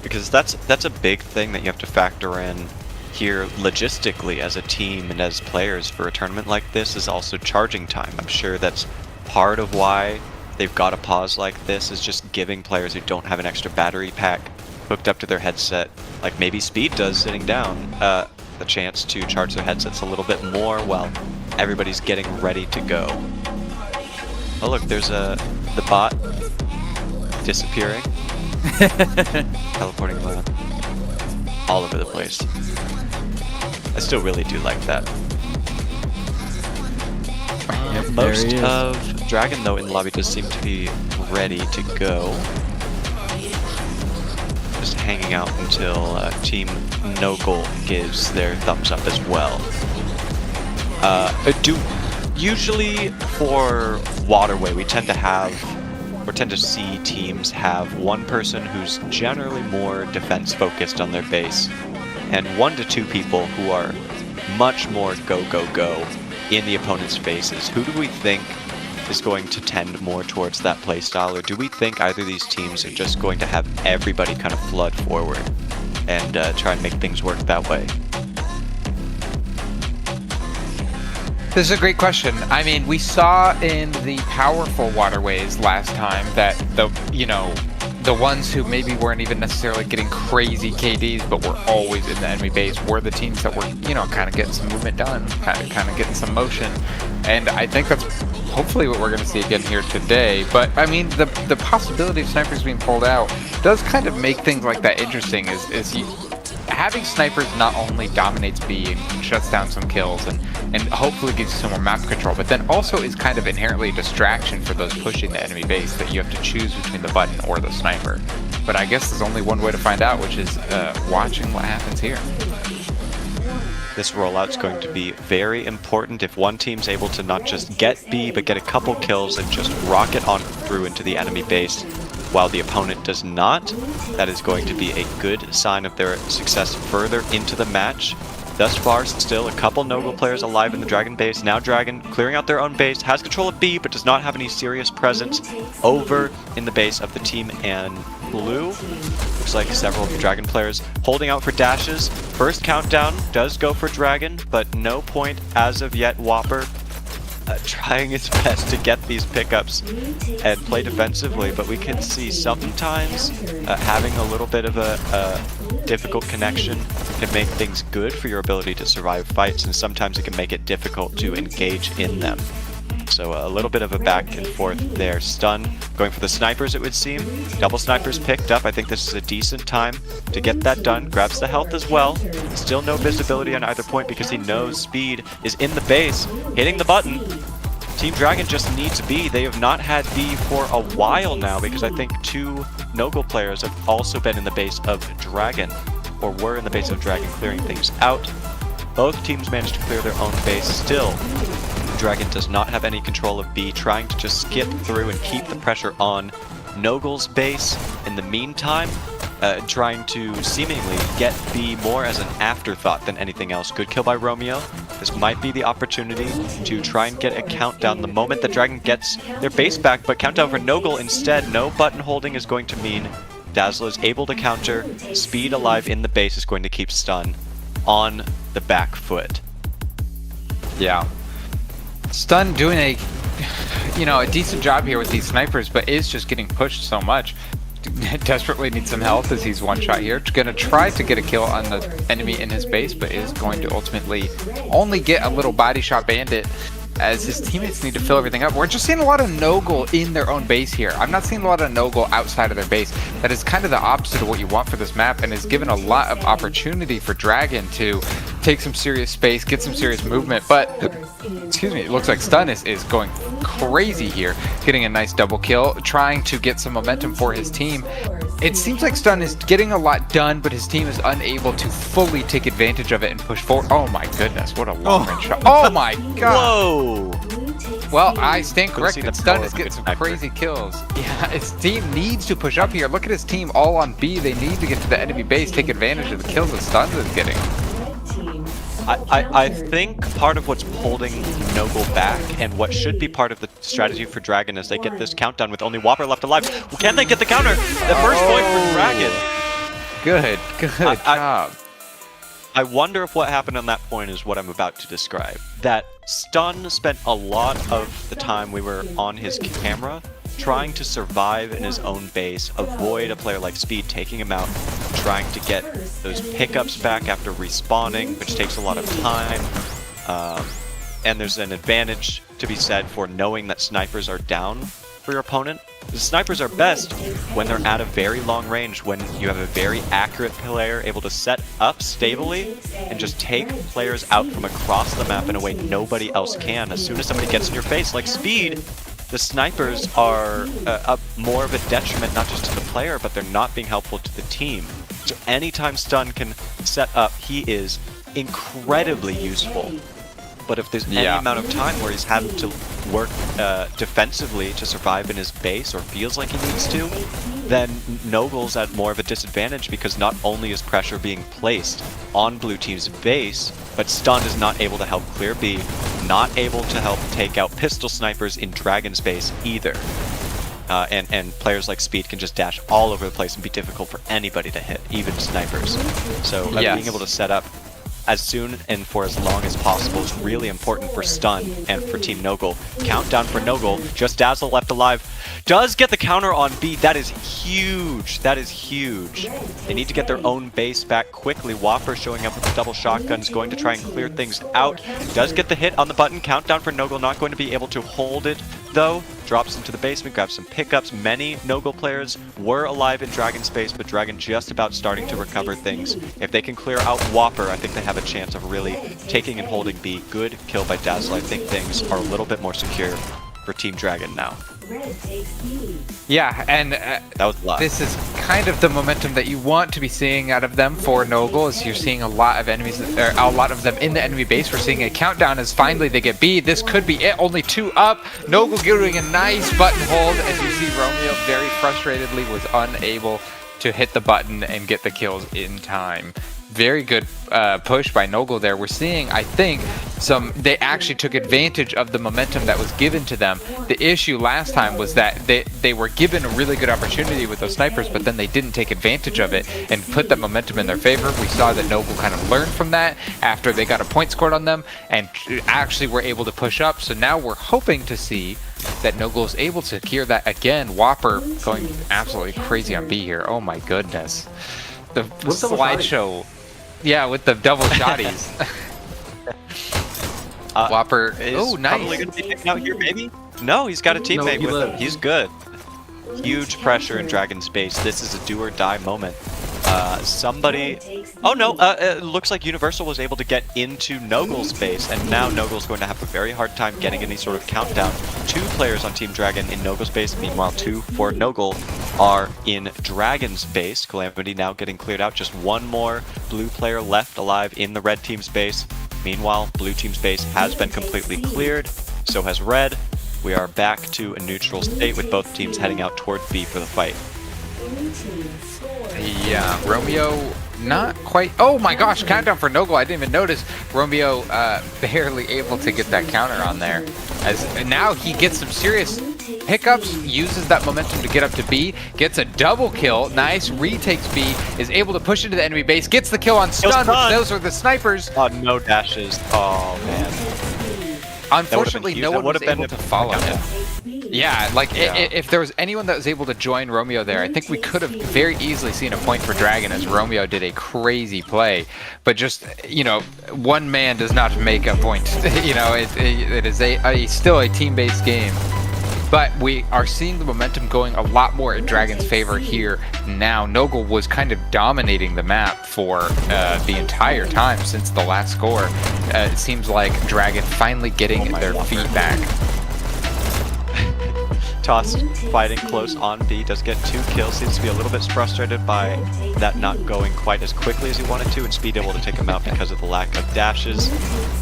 Because that's a big thing that you have to factor in here logistically as a team and as players for a tournament like this, is also charging time. I'm sure that's part of why they've got a pause like this, is just giving players who don't have an extra battery pack hooked up to their headset, like maybe Speed does sitting down, a chance to charge their headsets a little bit more while everybody's getting ready to go. Oh look, there's the bot disappearing. Teleporting around all over the place. I still really do like that. Most of Dragon, though, in the lobby does seem to be ready to go. Just hanging out until Team No Goal gives their thumbs up as well. Usually for Waterway, we tend to see teams have one person who's generally more defense focused on their base, and 1 to 2 people who are much more go in the opponent's faces. Who do we think is going to tend more towards that playstyle, or do we think either of these teams are just going to have everybody kind of flood forward and try and make things work that way? This is a great question. I mean, we saw in the powerful waterways last time that the ones who maybe weren't even necessarily getting crazy KDs, but were always in the enemy base, were the teams that were, kind of getting some movement done, kind of getting some motion. And I think that's hopefully what we're going to see again here today. But I mean, the possibility of snipers being pulled out does kind of make things like that interesting. Having snipers not only dominates B and shuts down some kills and hopefully gives you some more map control, but then also is kind of inherently a distraction for those pushing the enemy base, that you have to choose between the button or the sniper. But I guess there's only one way to find out, which is watching what happens here. This rollout's going to be very important if one team's able to not just get B, but get a couple kills and just rocket on through into the enemy base, while the opponent does not. That is going to be a good sign of their success further into the match. Thus far, still a couple Noble players alive in the Dragon base. Now Dragon clearing out their own base, has control of B, but does not have any serious presence over in the base of the team and blue. Looks like several of the Dragon players holding out for dashes. First countdown does go for Dragon, but no point as of yet. Whopper trying its best to get these pickups and play defensively, but we can see sometimes having a little bit of a difficult connection can make things good for your ability to survive fights, and sometimes it can make it difficult to engage in them. So a little bit of a back and forth there. Stun going for the snipers, it would seem. Double snipers picked up. I think this is a decent time to get that done. Grabs the health as well. Still no visibility on either point because he knows Speed is in the base, hitting the button. Team Dragon just needs B. They have not had B for a while now because I think 2 Noble players have also been in the base of Dragon, or were in the base of Dragon clearing things out. Both teams managed to clear their own base. Still, Dragon does not have any control of B, trying to just skip through and keep the pressure on Nogle's base in the meantime, trying to seemingly get B more as an afterthought than anything else. Good kill by Romeo. This might be the opportunity to try and get a countdown the moment that Dragon gets their base back, but countdown for Nogle instead. No button holding is going to mean Dazzle is able to counter. Speed alive in the base is going to keep Stun on the back foot. Yeah. Stun doing a decent job here with these snipers, but is just getting pushed so much. Desperately needs some health as he's one shot here. Gonna try to get a kill on the enemy in his base, but is going to ultimately only get a little body shot bandit as his teammates need to fill everything up. We're just seeing a lot of Nogle in their own base here. I'm not seeing a lot of Nogle outside of their base. That is kind of the opposite of what you want for this map, and has given a lot of opportunity for Dragon to take some serious space, get some serious movement, but excuse me, it looks like Stun is going crazy here, getting a nice double kill, trying to get some momentum for his team. It seems like Stun is getting a lot done, but his team is unable to fully take advantage of it and push forward. Oh my goodness, what a long range shot. Oh my god. Whoa! Well, I stand corrected. Stun is getting some crazy kills. Yeah, his team needs to push up here. Look at his team all on B. They need to get to the enemy base, take advantage of the kills that Stun is getting. I think part of what's holding Noble back, and what should be part of the strategy for Dragon, is they get this countdown with only Whopper left alive. Can they get the counter? The first point for Dragon. Good job. I wonder if what happened on that point is what I'm about to describe. That Stun spent a lot of the time we were on his camera trying to survive in his own base, avoid a player like Speed taking him out, trying to get those pickups back after respawning, which takes a lot of time. And there's an advantage to be said for knowing that snipers are down for your opponent. The snipers are best when they're at a very long range, when you have a very accurate player able to set up stably and just take players out from across the map in a way nobody else can. As soon as somebody gets in your face, like Speed, the snipers are more of a detriment not just to the player, but they're not being helpful to the team. So anytime Stun can set up, he is incredibly useful. But if there's any amount of time where he's having to work defensively to survive in his base, or feels like he needs to, then Nogle's at more of a disadvantage, because not only is pressure being placed on blue team's base, but Stun is not able to help clear B, not able to help take out pistol snipers in Dragon's base either. And players like Speed can just dash all over the place and be difficult for anybody to hit, even snipers. So being able to set up as soon and for as long as possible is really important for Stun and for Team Nogle. Countdown for Nogle, just Dazzle left alive. Does get the counter on B. That is huge. That is huge. They need to get their own base back quickly. Whopper showing up with the double shotgun is going to try and clear things out. Does get the hit on the button. Countdown for Nogle, not going to be able to hold it though. Drops into the basement, grabs some pickups. Many Nogle players were alive in Dragon space, but Dragon just about starting to recover things. If they can clear out Whopper, I think they have a chance of really taking and holding B. Good kill by Dazzle. I think things are a little bit more secure for Team Dragon now. Yeah, and That was a lot. this is kind of the momentum that you want to be seeing out of them for Nogle. Is you're seeing a lot of enemies, or a lot of them in the enemy base. We're seeing a countdown as finally they get B. This could be it. Only 2 up. Nogle doing a nice button hold, as you see Romeo very frustratedly was unable to hit the button and get the kills in time. Very good push by Nogle there. We're seeing, I think, they actually took advantage of the momentum that was given to them. The issue last time was that they were given a really good opportunity with those snipers, but then they didn't take advantage of it and put that momentum in their favor. We saw that Nogle kind of learned from that after they got a point scored on them and actually were able to push up. So now we're hoping to see that Nogle is able to secure that again. Whopper going absolutely crazy on B here. Oh my goodness. The slideshow. Yeah, with the double shotties. Whopper. Oh, nice. Probably going to be taken out here, maybe? No, he's got a teammate with him. He's good. Huge pressure in Dragon's base. This is a do or die moment. Somebody... Oh, no. It looks like Universal was able to get into Nogle's base, and now Nogle's going to have a very hard time getting any sort of countdown. 2 players on Team Dragon in Nogle's base. Meanwhile, 2 for Nogle are in Dragon's base. Calamity now getting cleared out. Just 1 more blue player left alive in the red team's base. Meanwhile, blue team's base has been completely cleared. So has red. We are back to a neutral state with both teams heading out toward B for the fight. Yeah, Romeo not quite. Oh my gosh, countdown for Nogle. I didn't even notice. Romeo barely able to get that counter on there. And now he gets some serious hiccups, uses that momentum to get up to B, gets a double kill. Nice, retakes B, is able to push into the enemy base, gets the kill on stun, which those are the snipers. No dashes. Oh, man. Unfortunately, no one was able to follow him. Yeah, like if there was anyone that was able to join Romeo there, I think we could have very easily seen a point for Dragon, as Romeo did a crazy play. But just, you know, one man does not make a point. You know, it is still a team-based game. But we are seeing the momentum going a lot more in Dragon's favor here now. Nogle was kind of dominating the map for the entire time since the last score. It seems like Dragon finally getting their feet back. Tossed fighting close on B, does get 2 kills, seems to be a little bit frustrated by that not going quite as quickly as he wanted to, and Speed able to take him out because of the lack of dashes.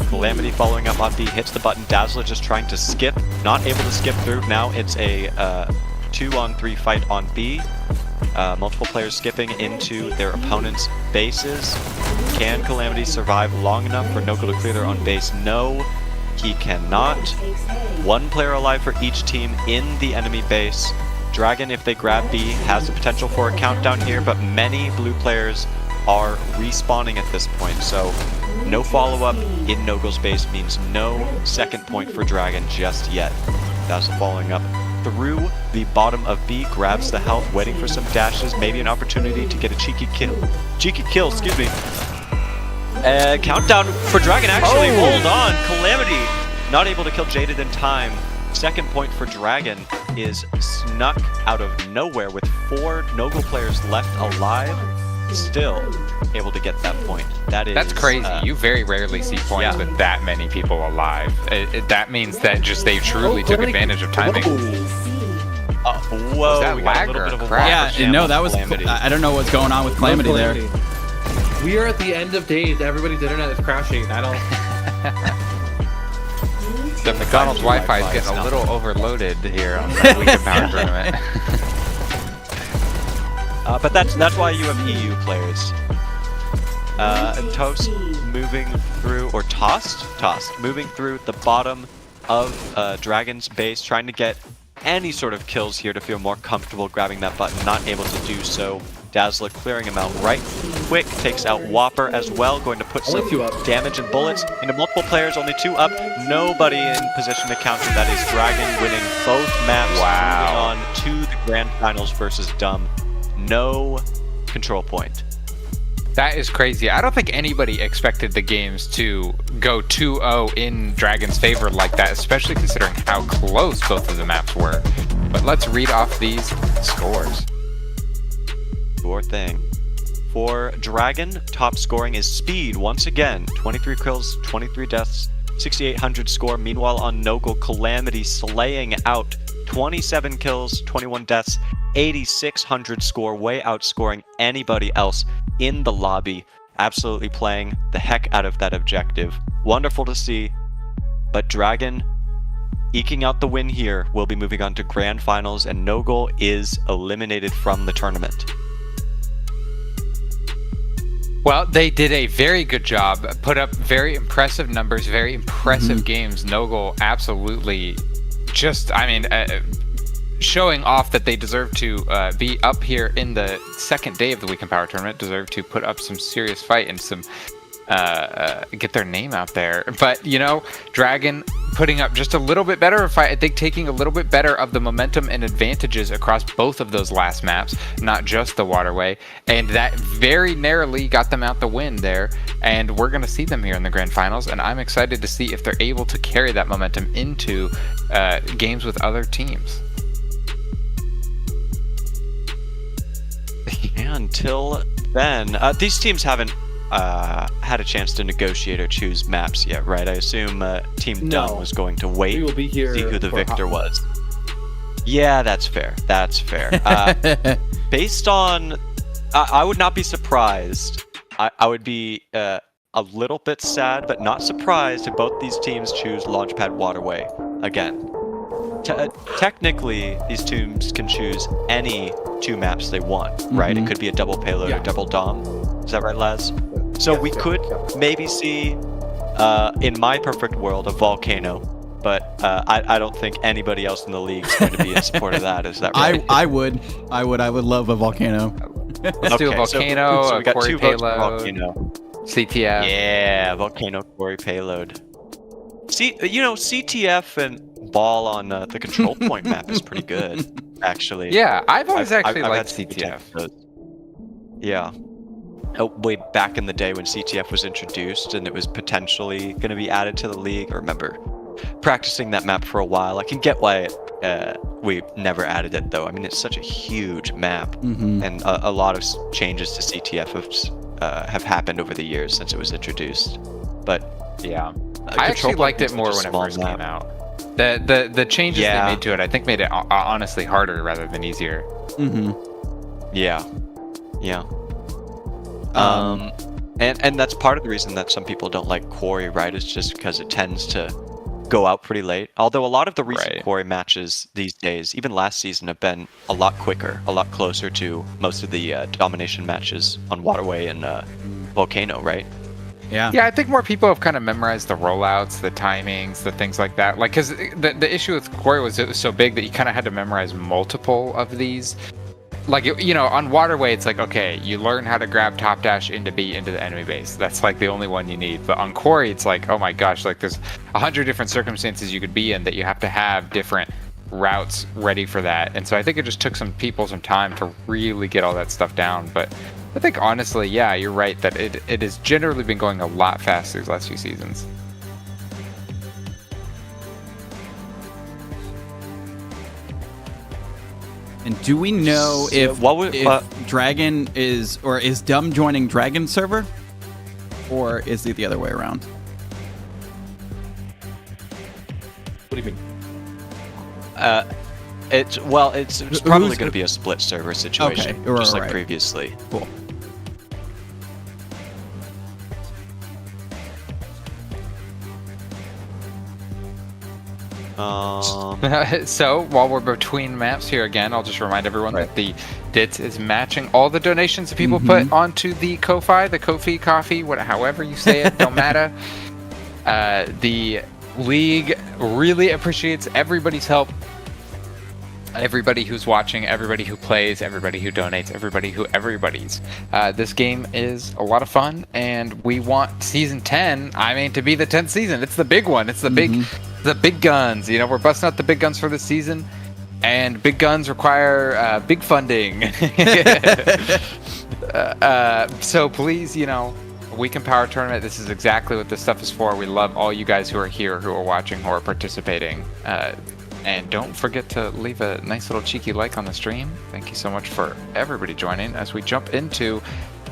Calamity following up on B, hits the button. Dazzler just trying to skip, not able to skip through. Now it's a 2-on-3 fight on B. Multiple players skipping into their opponent's bases. Can Calamity survive long enough for Nogle to clear their own base? No, he cannot. 1 player alive for each team in the enemy base. Dragon, if they grab B, has the potential for a countdown here, but many blue players are respawning at this point, so no follow-up in Nogle's base means no second point for Dragon just yet. Dazzle following up through the bottom of B, grabs the health, waiting for some dashes, maybe an opportunity to get a cheeky kill, excuse me. Countdown for Dragon, actually. Hold on. Calamity not able to kill Jaded in time. Second point for Dragon is snuck out of nowhere with 4 Nogle players left alive. Still able to get that point. That's crazy. You very rarely see points with that many people alive. That means that just they truly took advantage of timing. Whoa, was that we got lag a little or bit of a crash? Yeah, no, that was. I don't know what's going on with Calamity there. We are at the end of days. Everybody's internet is crashing. I don't. The McDonald's Wi-Fi is getting a little overloaded here on the Weekend Power Tournament. But that's why you have EU players. And Toast moving through, or Tossed, moving through the bottom of Dragon's base, trying to get any sort of kills here to feel more comfortable grabbing that button, not able to do so. Dazzler clearing him out right quick, takes out Whopper as well, going to put some damage and bullets into multiple players, only 2 up, nobody in position to counter. That is Dragon winning both maps, moving on to the grand finals versus Dumb. No control point. That is crazy. I don't think anybody expected the games to go 2-0 in Dragon's favor like that, especially considering how close both of the maps were. But let's read off these scores. Sure thing. For Dragon, top scoring is Speed once again. 23 kills, 23 deaths, 6,800 score. Meanwhile on Nogle, Calamity slaying out 27 kills, 21 deaths, 8,600 score, way outscoring anybody else in the lobby. Absolutely playing the heck out of that objective. Wonderful to see. But Dragon, eking out the win here, will be moving on to grand finals, and Nogol is eliminated from the tournament. Well, they did a very good job, put up very impressive numbers, very impressive games. Nogol absolutely just, showing off that they deserve to be up here in the second day of the Weekend Power Tournament, deserve to put up some serious fight and some get their name out there. But, Dragon putting up just a little bit better of a fight. I think taking a little bit better of the momentum and advantages across both of those last maps, not just the waterway. And that very narrowly got them out the win there. And we're going to see them here in the grand finals. And I'm excited to see if they're able to carry that momentum into games with other teams. Yeah, until then, these teams haven't had a chance to negotiate or choose maps yet, right? I assume Team Dumb was going to wait We will be here see who the for victor was. Yeah, that's fair. That's fair. Based on, I would not be surprised. I would be a little bit sad, but not surprised if both these teams choose Launchpad Waterway again. Technically, these teams can choose any two maps they want, right? It could be a double payload or double dom. Is that right, Laz? So we could maybe see, in my perfect world, a volcano, but I don't think anybody else in the league is going to be in support of that. Is that right? I would love a volcano. Let's do a volcano, so we got quarry 2 votes for payload, volcano. CTF. Yeah, volcano quarry payload. See, CTF and ball on the control point map is pretty good, actually. Yeah, I've always liked had CTF. Yeah. Way back in the day when CTF was introduced and it was potentially going to be added to the league. I remember practicing that map for a while. I can get why we never added it, though. I mean, it's such a huge map, and a lot of changes to CTF have happened over the years since it was introduced. But yeah, I actually liked it more when it first came out. The changes they made to it, I think, made it honestly harder rather than easier. Yeah. And that's part of the reason that some people don't like Quarry, right? Is just because it tends to go out pretty late. Although a lot of the recent Quarry matches these days, even last season, have been a lot quicker, a lot closer to most of the domination matches on Waterway and Volcano, right? Yeah, I think more people have kind of memorized the rollouts, the timings, the things like that. Like, because the issue with Quarry was it was so big that you kind of had to memorize multiple of these. Like, on Waterway, it's like, okay, you learn how to grab top dash into B into the enemy base. That's like the only one you need. But on Quarry, it's like, oh my gosh, like there's 100 different circumstances you could be in that you have to have different routes ready for that. And so I think it just took some people some time to really get all that stuff down. But I think honestly, yeah, you're right that it has generally been going a lot faster these last few seasons. And do we know if Dragon is Dumb joining Dragon's server, or is it the other way around? What do you mean? It's probably going to be a split server situation, okay, just like previously. Cool. So while we're between maps here again, I'll just remind everyone that the DITS is matching all the donations that people put onto the Ko-Fi, the Ko-Fi coffee, however you say it, don't matter. The league really appreciates everybody's help. Everybody who's watching, everybody who plays, everybody who donates, everybody's. This game is a lot of fun, and we want season 10, to be the 10th season. It's the big one. It's the big guns. We're busting out the big guns for this season, and big guns require big funding. So please, Weekend Power Tournament, this is exactly what this stuff is for. We love all you guys who are here, who are watching, who are participating. And don't forget to leave a nice little cheeky like on the stream. Thank you so much for everybody joining as we jump into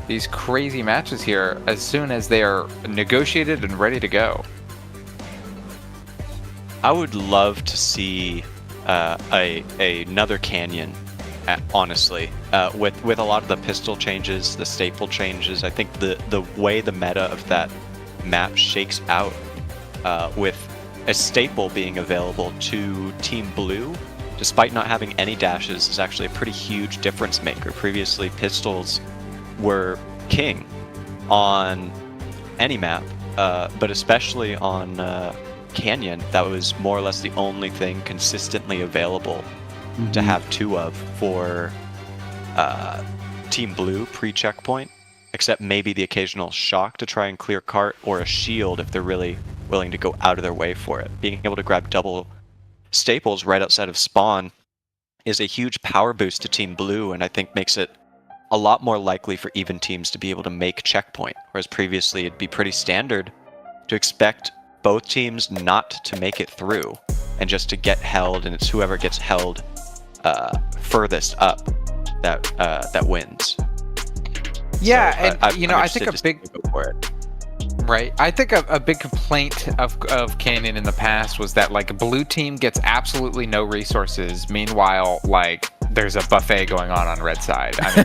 these crazy matches here as soon as they are negotiated and ready to go. I would love to see another Canyon. Honestly, with a lot of the pistol changes, the staple changes, I think the way the meta of that map shakes out, with a staple being available to Team Blue, despite not having any dashes, is actually a pretty huge difference maker. Previously, pistols were king on any map, but especially on Canyon, that was more or less the only thing consistently available to have two of for Team Blue pre-checkpoint, except maybe the occasional shock to try and clear cart, or a shield if they're really willing to go out of their way for it. Being able to grab double staples right outside of spawn is a huge power boost to Team Blue, and I think makes it a lot more likely for even teams to be able to make checkpoint, whereas previously it'd be pretty standard to expect both teams not to make it through and just to get held, and it's whoever gets held furthest up that wins. Yeah, so, and I think a big go for it. Right. I think a big complaint of Canyon in the past was that like a blue team gets absolutely no resources. Meanwhile, like there's a buffet going on red side. I mean,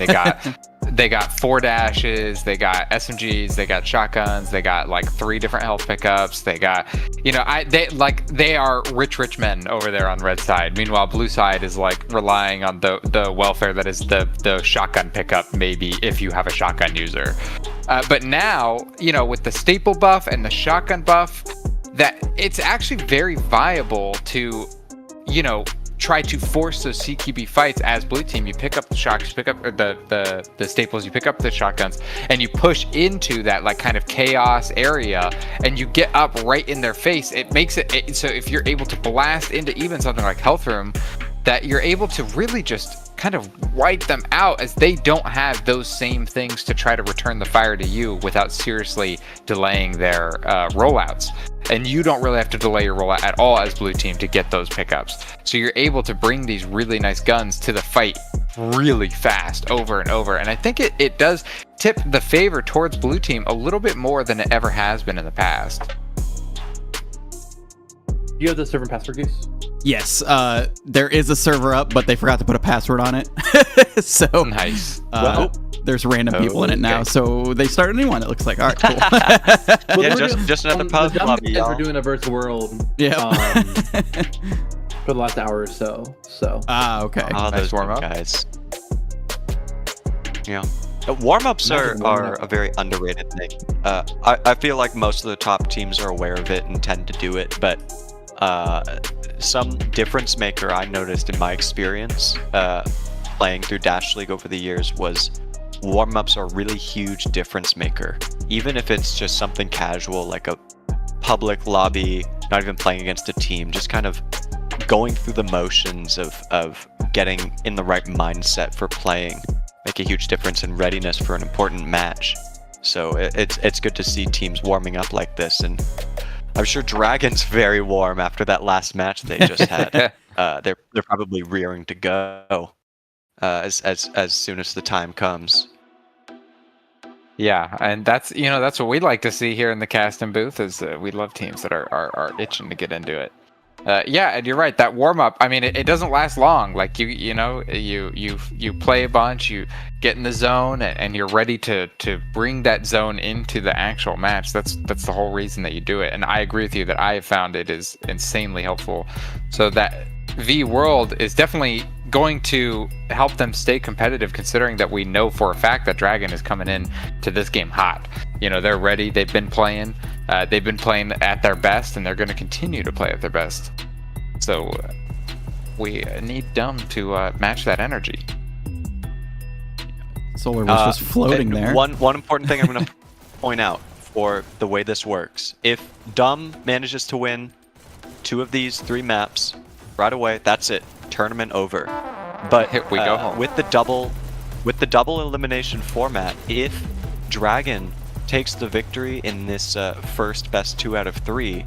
they got 4 dashes, they got SMGs, they got shotguns, they got like 3 different health pickups. They got, they are rich men over there on red side. Meanwhile, blue side is like relying on the welfare that is the shotgun pickup, maybe if you have a shotgun user. But now, with the staple buff and the shotgun buff, that it's actually very viable to, try to force those CQB fights as blue team. You pick up the shocks, you pick up the staples, you pick up the shotguns, and you push into that like kind of chaos area, and you get up right in their face. It makes it so if you're able to blast into even something like Health Room, that you're able to really just kind of wipe them out, as they don't have those same things to try to return the fire to you without seriously delaying their rollouts. And you don't really have to delay your rollout at all as blue team to get those pickups. So you're able to bring these really nice guns to the fight really fast over and over. And I think it does tip the favor towards blue team a little bit more than it ever has been in the past. You have the server and password, Goose? Yes, there is a server up, but they forgot to put a password on it. So nice. There's random people in it now, so they started a new one. It looks like, all right, cool. Yeah, just another pub lobby. We're doing a versus world. Yeah. For the last hour or so. Okay. Oh, Nice those warm-up. guys. Yeah. Warm-ups are a very underrated thing. I feel like most of the top teams are aware of it and tend to do it, but some difference maker I noticed in my experience playing through Dash League over the years was warm-ups are a really huge difference maker. Even if it's just something casual like a public lobby, not even playing against a team, just kind of going through the motions of getting in the right mindset for playing make a huge difference in readiness for an important match. So it's good to see teams warming up like this, and I'm sure Dragon's very warm after that last match they just had. They're probably rearing to go as soon as the time comes. Yeah, and that's what we like to see here in the casting booth is we love teams that are itching to get into it. Yeah, and you're right. That warm up, I mean, it doesn't last long. Like you play a bunch, you get in the zone, and you're ready to bring that zone into the actual match. That's the whole reason that you do it. And I agree with you that I have found it is insanely helpful. So that V World is definitely going to help them stay competitive, considering that we know for a fact that Dragon is coming in to this game hot. They're ready. They've been playing at their best, and they're going to continue to play at their best. So we need Dumb to match that energy. Solar was just floating there. One important thing I'm going to point out for the way this works: if Dumb manages to win 2 of these 3 maps right away, that's it. Tournament over. But we go home. with the double elimination format, if Dragon takes the victory in this first best 2 out of 3,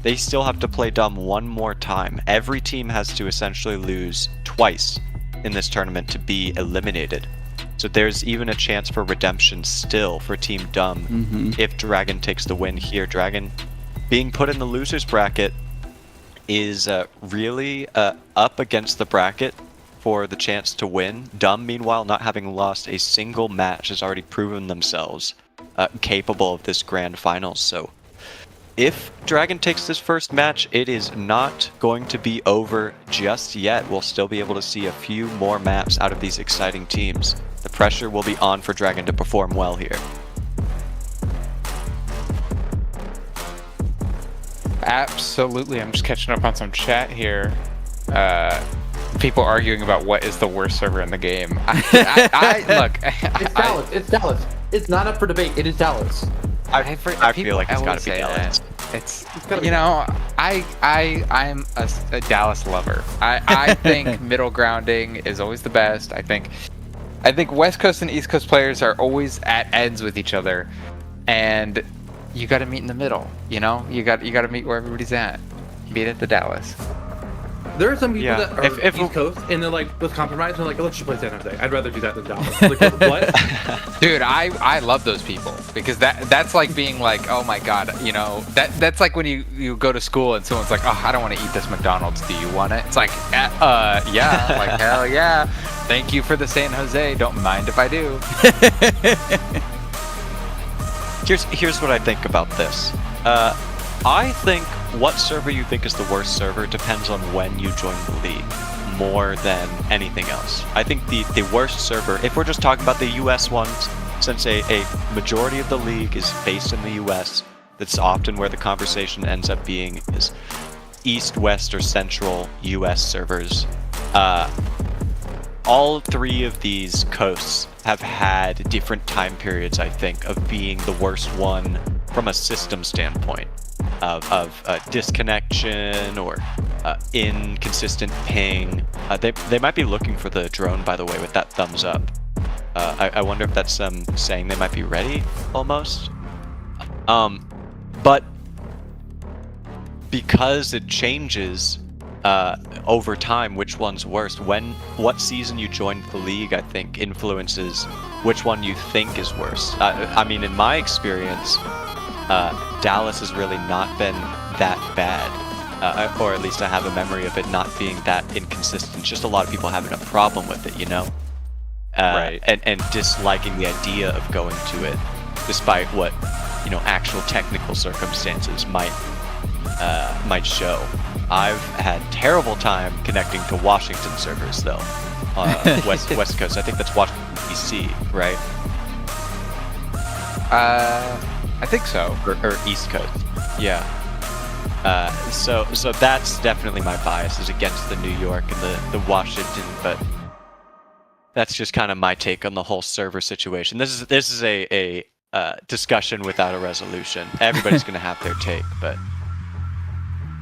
they still have to play Dumb one more time. Every team has to essentially lose twice in this tournament to be eliminated. So there's even a chance for redemption still for Team Dumb if Dragon takes the win here. Dragon being put in the losers bracket is really up against the bracket for the chance to win. Dumb, meanwhile, not having lost a single match, has already proven themselves capable of this grand finals. So if Dragon takes this first match, it is not going to be over just yet. We'll still be able to see a few more maps out of these exciting teams. The pressure will be on for Dragon to perform well here. Absolutely. I'm just catching up on some chat here. People arguing about what is the worst server in the game. Look, It's Dallas. It's Dallas. It's not up for debate. It is Dallas. I feel like it's got to be Dallas. It's you know, I'm a Dallas lover. I think middle grounding is always the best. I think West Coast and East Coast players are always at ends with each other, and you got to meet in the middle. You know, you got to meet where everybody's at. Meet at the Dallas. There are some people that are if East Coast and they're like with compromise. They're like, let's just play San Jose. I'd rather do that than Dallas. Like, what? Dude, I love those people because that's like being like, oh my god, you know, that's like when you go to school and someone's like, oh, I don't want to eat this McDonald's. Do you want it? It's like, yeah, like hell yeah. Thank you for the San Jose. Don't mind if I do. Here's what I think about this. I think what server you think is the worst server depends on when you join the league more than anything else. I think the worst server, if we're just talking about the US ones, since a majority of the league is based in the US, that's often where the conversation ends up being is East, West, or Central US servers. All three of these coasts have had different time periods, I think, of being the worst one from a system standpoint. Of disconnection or inconsistent ping. They might be looking for the drone, by the way, with that thumbs up. I wonder if that's saying they might be ready, almost. But because it changes over time which one's worst, what season you joined the league, I think, influences which one you think is worse. I mean, in my experience, Dallas has really not been that bad, or at least I have a memory of it not being that inconsistent. Just a lot of people having a problem with it, you know, Right. and disliking the idea of going to it, despite what, you know, actual technical circumstances might show. I've had terrible time connecting to Washington servers though, West Coast. I think that's Washington DC, right? I think so. Or East Coast. Yeah. So that's definitely my bias is against the New York and the Washington, but that's just kind of my take on the whole server situation. This is a discussion without a resolution. Everybody's going to have their take, but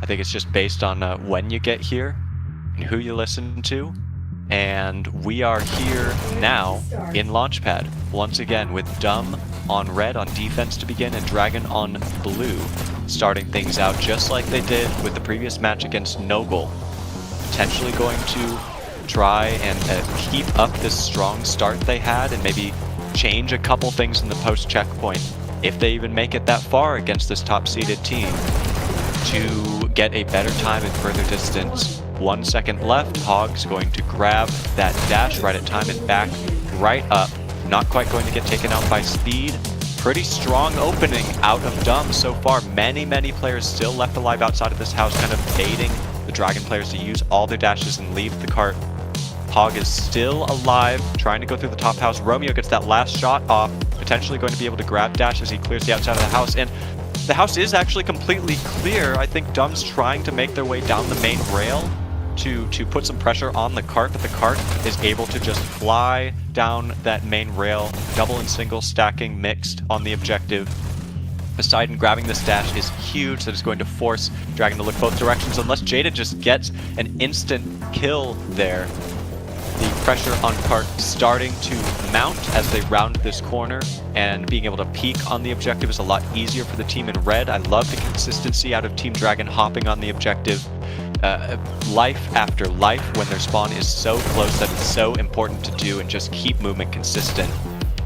I think it's just based on when you get here and who you listen to. And we are here now in Launchpad once again with Dumb on red on defense to begin and Dragon on blue, starting things out just like they did with the previous match against Noggle. Potentially going to try and keep up this strong start they had and maybe change a couple things in the post checkpoint if they even make it that far against this top seeded team to get a better time and further distance. 1 second left. Hog's going to grab that dash right at time and back right up. Not quite going to get taken out by speed. Pretty strong opening out of Dumb so far. Many players still left alive outside of this house, kind of baiting the Dragon players to use all their dashes and leave the cart. Hog is still alive, trying to go through the top house. Romeo gets that last shot off, potentially going to be able to grab dash as he clears the outside of the house. And the house is actually completely clear. I think Dumb's trying to make their way down the main rail to put some pressure on the cart, but the cart is able to just fly down that main rail, double and single stacking mixed on the objective. Poseidon grabbing this dash is huge. That is going to force Dragon to look both directions unless Jada just gets an instant kill there. The pressure on cart starting to mount as they round this corner, and being able to peek on the objective is a lot easier for the team in red. I love the consistency out of Team Dragon hopping on the objective. Life after life when their spawn is so close that it's so important to do and just keep movement consistent.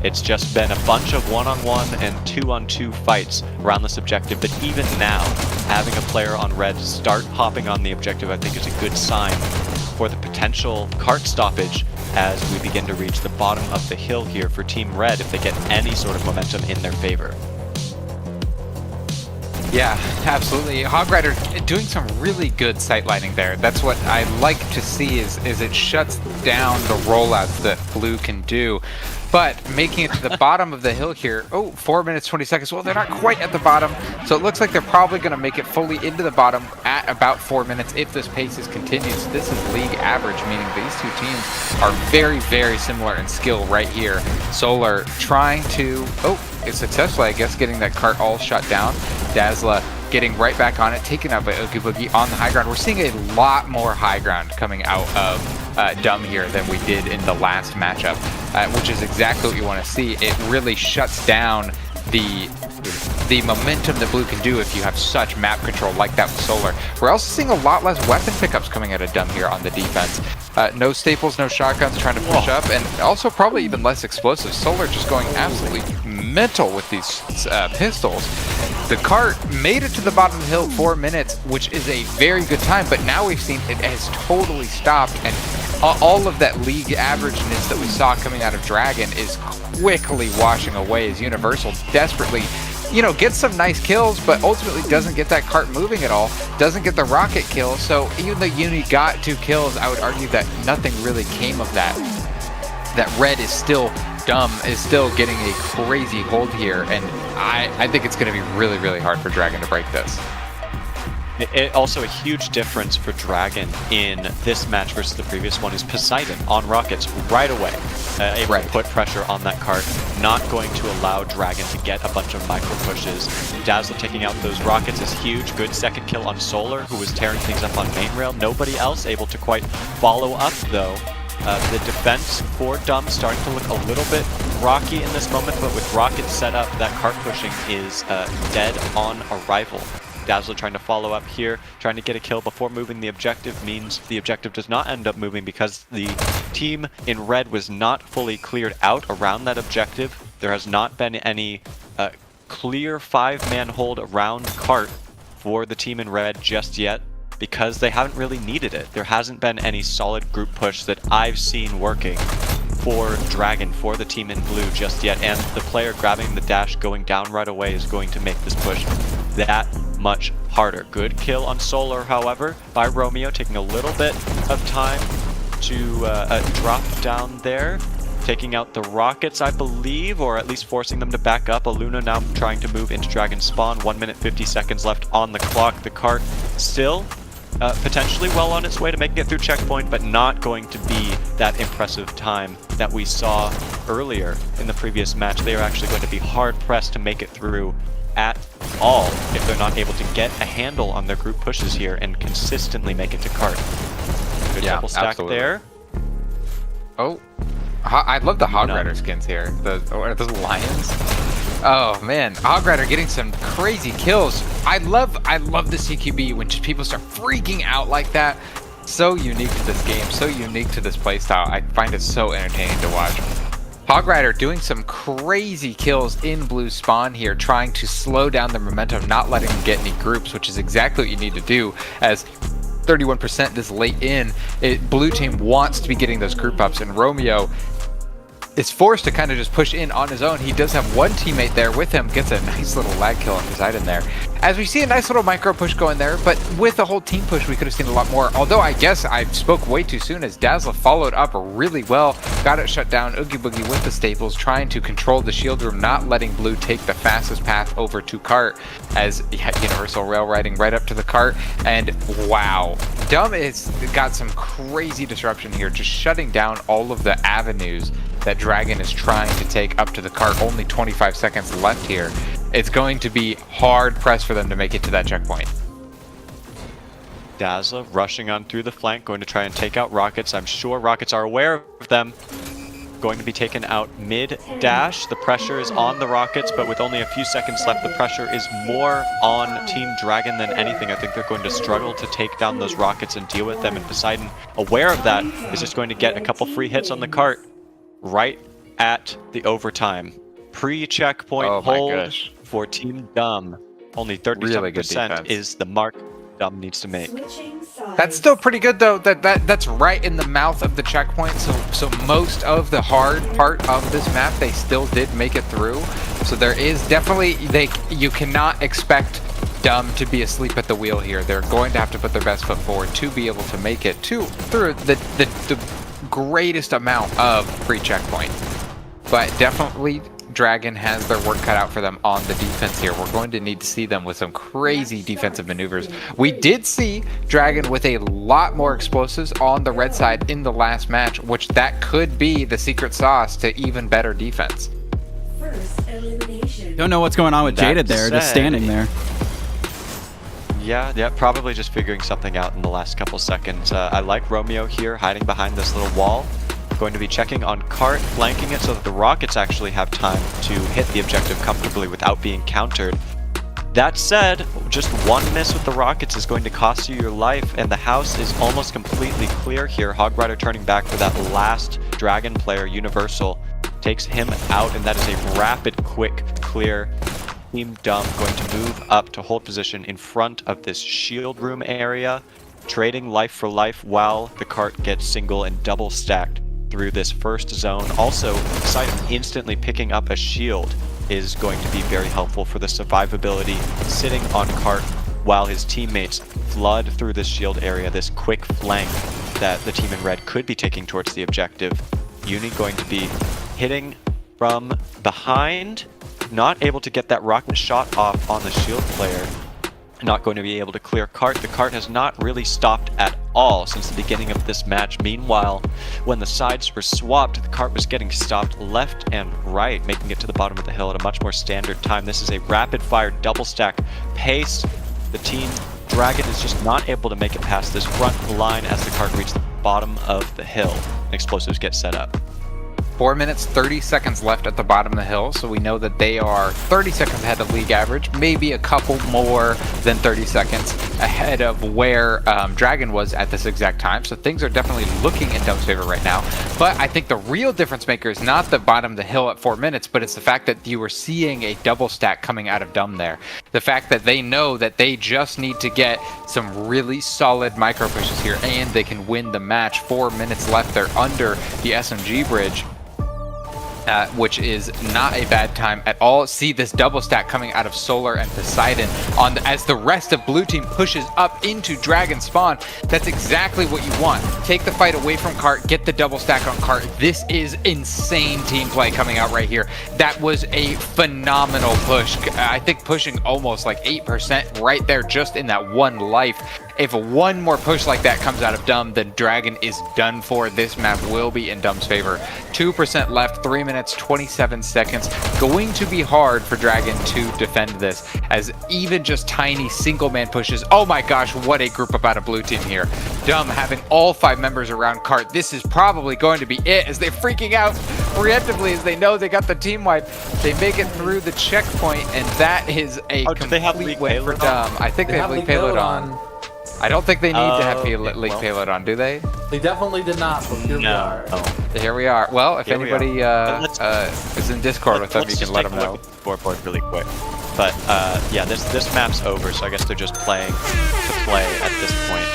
It's just been a bunch of one-on-one and two-on-two fights around this objective, but even now, having a player on red start hopping on the objective, I think is a good sign for the potential cart stoppage as we begin to reach the bottom of the hill here for Team Red if they get any sort of momentum in their favor. Yeah, absolutely. Hog Rider doing some really good sight lighting there. That's what I like to see is it shuts down the rollouts that Blue can do. But making it to the bottom of the hill here, 4 minutes, 20 seconds. Well, they're not quite at the bottom, so it looks like they're probably going to make it fully into the bottom at about 4 minutes if this pace is continued. So this is league average, meaning these two teams are very, very similar in skill right here. Solar trying to, it's successful, I guess, getting that cart all shut down. Dazzla getting right back on it, taken out by Oogie Boogie on the high ground. We're seeing a lot more high ground coming out of Dumb here than we did in the last matchup, which is exactly what you want to see. It really shuts down the momentum that Blue can do if you have such map control like that with Solar. We're also seeing a lot less weapon pickups coming out of Dumb here on the defense. No staples, no shotguns trying to push up, and also probably even less explosives. Solar just going absolutely mental with these pistols. The cart made it to the bottom of the hill 4 minutes, which is a very good time, but now we've seen it has totally stopped, and all of that league averageness that we saw coming out of Dragon is quickly washing away as Universal desperately, gets some nice kills, but ultimately doesn't get that cart moving at all, doesn't get the rocket kill. So even though Uni got 2 kills, I would argue that nothing really came of that. That Red is still Dumb, is still getting a crazy hold here, and I think it's going to be really, really hard for Dragon to break this. It also a huge difference for Dragon in this match versus the previous one is Poseidon on rockets right away, able to put pressure on that cart, not going to allow Dragon to get a bunch of micro pushes. Dazzle taking out those rockets is huge. Good second kill on Solar, who was tearing things up on main rail. Nobody else able to quite follow up though. The defense for Dumb starting to look a little bit rocky in this moment, but with rockets set up, that cart pushing is dead on arrival. Dazzler trying to follow up here, trying to get a kill before moving the objective means the objective does not end up moving because the team in red was not fully cleared out around that objective. There has not been any clear 5-man hold around cart for the team in red just yet because they haven't really needed it. There hasn't been any solid group push that I've seen working for Dragon, for the team in blue just yet, and the player grabbing the dash going down right away is going to make this push that much harder. Good kill on Solar, however, by Romeo, taking a little bit of time to drop down there, taking out the rockets, I believe, or at least forcing them to back up. Aluna now trying to move into Dragon spawn. 1 minute 50 seconds left on the clock. The cart still potentially well on its way to making it through checkpoint, but not going to be that impressive time that we saw earlier in the previous match. They are actually going to be hard pressed to make it through at all if they're not able to get a handle on their group pushes here and consistently make it to cart. Good double stack there. Oh, I love the Hog Rider skins here. Are those lions? Oh man, Hog Rider getting some crazy kills. I love the CQB when just people start freaking out like that. So unique to this game, so unique to this playstyle. I find it so entertaining to watch. Hog Rider doing some crazy kills in blue spawn here, trying to slow down the momentum, not letting them get any groups, which is exactly what you need to do as 31% this late in. Blue team wants to be getting those group ups, and Romeo is forced to kind of just push in on his own. He does have one teammate there with him, gets a nice little lag kill on Poseidon there. As we see a nice little micro push going there, but with a whole team push, we could have seen a lot more. Although I guess I spoke way too soon as Dazzle followed up really well, got it shut down. Oogie Boogie with the staples, trying to control the shield room, not letting Blue take the fastest path over to cart as Universal rail riding right up to the cart. And wow, Dumb has got some crazy disruption here, just shutting down all of the avenues that Dragon is trying to take up to the cart. Only 25 seconds left here. It's going to be hard pressed for them to make it to that checkpoint. Dazzler rushing on through the flank, going to try and take out rockets. I'm sure rockets are aware of them. Going to be taken out mid-dash. The pressure is on the rockets, but with only a few seconds left, the pressure is more on Team Dragon than anything. I think they're going to struggle to take down those rockets and deal with them, and Poseidon, aware of that, is just going to get a couple free hits on the cart right at the overtime. Pre-checkpoint Oh my hold gosh. for Team Dumb. Only Really good 37% defense. is the mark Dumb needs to make. That's still pretty good though. That's right in the mouth of the checkpoint. So most of the hard part of this map, they still did make it through. So there is definitely you cannot expect Dumb to be asleep at the wheel here. They're going to have to put their best foot forward to be able to make it through the greatest amount of pre-checkpoint. But definitely Dragon has their work cut out for them on the defense here. We're going to need to see them with some crazy defensive maneuvers. We did see Dragon with a lot more explosives on the red side in the last match, which that could be the secret sauce to even better defense. Don't know what's going on with Jaded there, just standing there. Yeah, probably just figuring something out in the last couple seconds. I like Romeo here, hiding behind this little wall. Going to be checking on Cart, flanking it so that the Rockets actually have time to hit the objective comfortably without being countered. That said, just one miss with the Rockets is going to cost you your life, and the house is almost completely clear here. Hog Rider turning back for that last Dragon player, Universal, takes him out, and that is a rapid, quick clear. Team Dumb going to move up to hold position in front of this shield room area, trading life for life while the Cart gets single and double stacked through this first zone. Also, Poseidon instantly picking up a shield is going to be very helpful for the survivability, sitting on Cart while his teammates flood through this shield area, this quick flank that the team in red could be taking towards the objective. Uni going to be hitting from behind, not able to get that rocket shot off on the shield player. Not going to be able to clear Cart. The Cart has not really stopped at all since the beginning of this match. Meanwhile, when the sides were swapped, the Cart was getting stopped left and right, making it to the bottom of the hill at a much more standard time. This is a rapid-fire double stack pace. The Team Dragon is just not able to make it past this front line as the Cart reaches the bottom of the hill. Explosives get set up. 4 minutes, 30 seconds left at the bottom of the hill, so we know that they are 30 seconds ahead of league average, maybe a couple more than 30 seconds ahead of where Dragon was at this exact time, so things are definitely looking in Dumb's favor right now. But I think the real difference maker is not the bottom of the hill at 4 minutes, but it's the fact that you were seeing a double stack coming out of Dumb there. The fact that they know that they just need to get some really solid micro pushes here, and they can win the match. 4 minutes left, they're under the SMG bridge. Which is not a bad time at all. See this double stack coming out of Solar and Poseidon as the rest of blue team pushes up into Dragon spawn. That's exactly what you want. Take the fight away from Cart, get the double stack on Cart. This is insane team play coming out right here. That was a phenomenal push. I think pushing almost like 8% right there just in that one life. If one more push like that comes out of Dumb, then Dragon is done for. This map will be in Dumb's favor. 2% left, 3 minutes, 27 seconds. Going to be hard for Dragon to defend this, as even just tiny single man pushes. Oh my gosh, what a group up out of blue team here. Dumb having all 5 members around Cart. This is probably going to be it, as they're freaking out preemptively as they know they got the team wipe. They make it through the checkpoint, and that is a complete win for Dumb. I think they have league payload on. I don't think they need to have league payload on, do they? They definitely did not, but here we are. Here we are. Well, if anybody is in Discord with them, you can let them know. Scoreboard really quick. But yeah, this map's over, so I guess they're just playing to play at this point.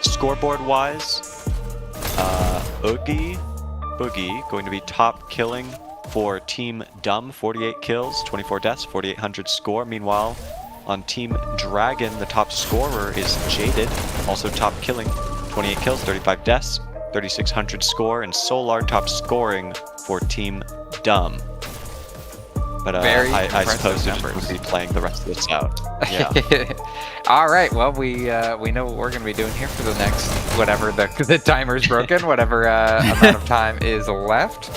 Scoreboard-wise, Boogie going to be top killing for Team Dumb, 48 kills, 24 deaths, 4,800 score. Meanwhile, on Team Dragon, the top scorer is Jaded, also top killing, 28 kills, 35 deaths, 3,600 score, and Solar top scoring for Team Dumb. But I suppose they're going to be playing the rest of this out. Yeah. All right. Well, we know what we're going to be doing here for the next whatever the timer's broken, whatever amount of time is left.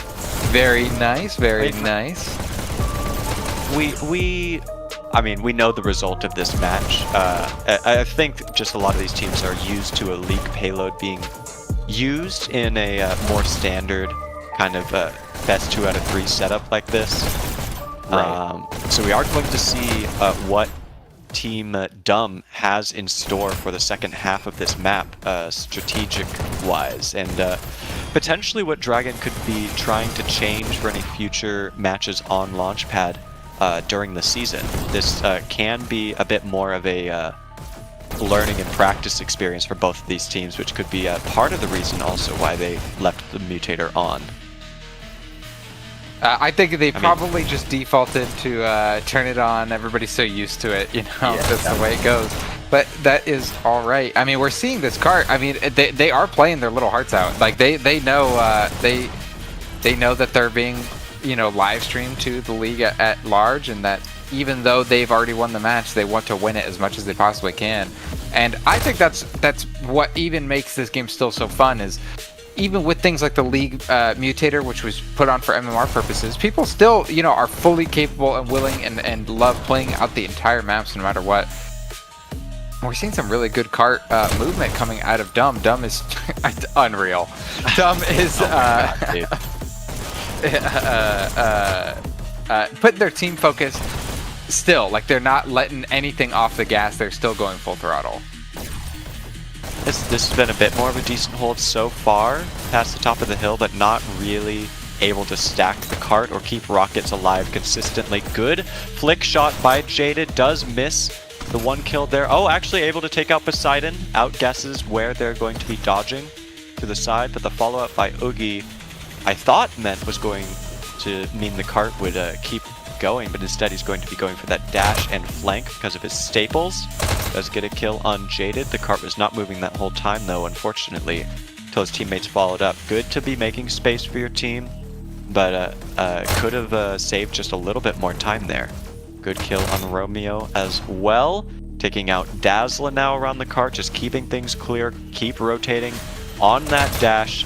Very nice. Very nice. I mean, we know the result of this match. I think just a lot of these teams are used to a league payload being used in a more standard kind of best 2 out of 3 setup like this. Right. So we are going to see what Team Dumb has in store for the second half of this map, strategic-wise, and potentially what Dragon could be trying to change for any future matches on Launchpad during the season. This can be a bit more of a learning and practice experience for both of these teams, which could be part of the reason also why they left the Mutator on. I think they probably just defaulted to turn it on. Everybody's so used to it, you know, that's the way it goes. But that is all right. I mean, we're seeing this cart. I mean, they are playing their little hearts out. Like they know they know that they're being, you know, live streamed to the league at large, and that even though they've already won the match, they want to win it as much as they possibly can. And I think that's what even makes this game still so fun is, even with things like the League Mutator, which was put on for MMR purposes, people still, you know, are fully capable and willing and love playing out the entire maps no matter what. We're seeing some really good cart movement coming out of Dumb. Dumb is unreal. Dumb is putting their team focus still. Like, they're not letting anything off the gas. They're still going full throttle. This has been a bit more of a decent hold so far, past the top of the hill, but not really able to stack the cart or keep rockets alive consistently. Good flick shot by Jaded, does miss the one kill there. Oh, actually able to take out Poseidon, outguesses where they're going to be dodging to the side, but the follow-up by Oogie, I thought was going to mean the cart would keep going, but instead he's going to be going for that dash and flank because of his staples. Does get a kill on Jaded. The cart was not moving that whole time though, unfortunately, until his teammates followed up. Good to be making space for your team, but could have saved just a little bit more time there. Good kill on Romeo as well. Taking out Dazzla now around the cart, just keeping things clear, keep rotating on that dash.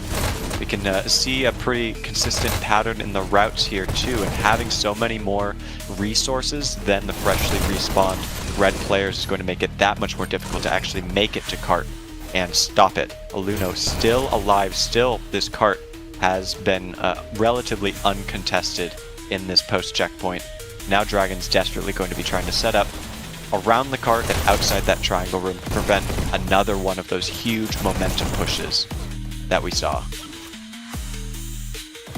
We can see a pretty consistent pattern in the routes here too, and having so many more resources than the freshly respawned red players is going to make it that much more difficult to actually make it to cart and stop it. Aluno still alive, still this cart has been relatively uncontested in this post-checkpoint. Now Dragon's desperately going to be trying to set up around the cart and outside that triangle room to prevent another one of those huge momentum pushes that we saw.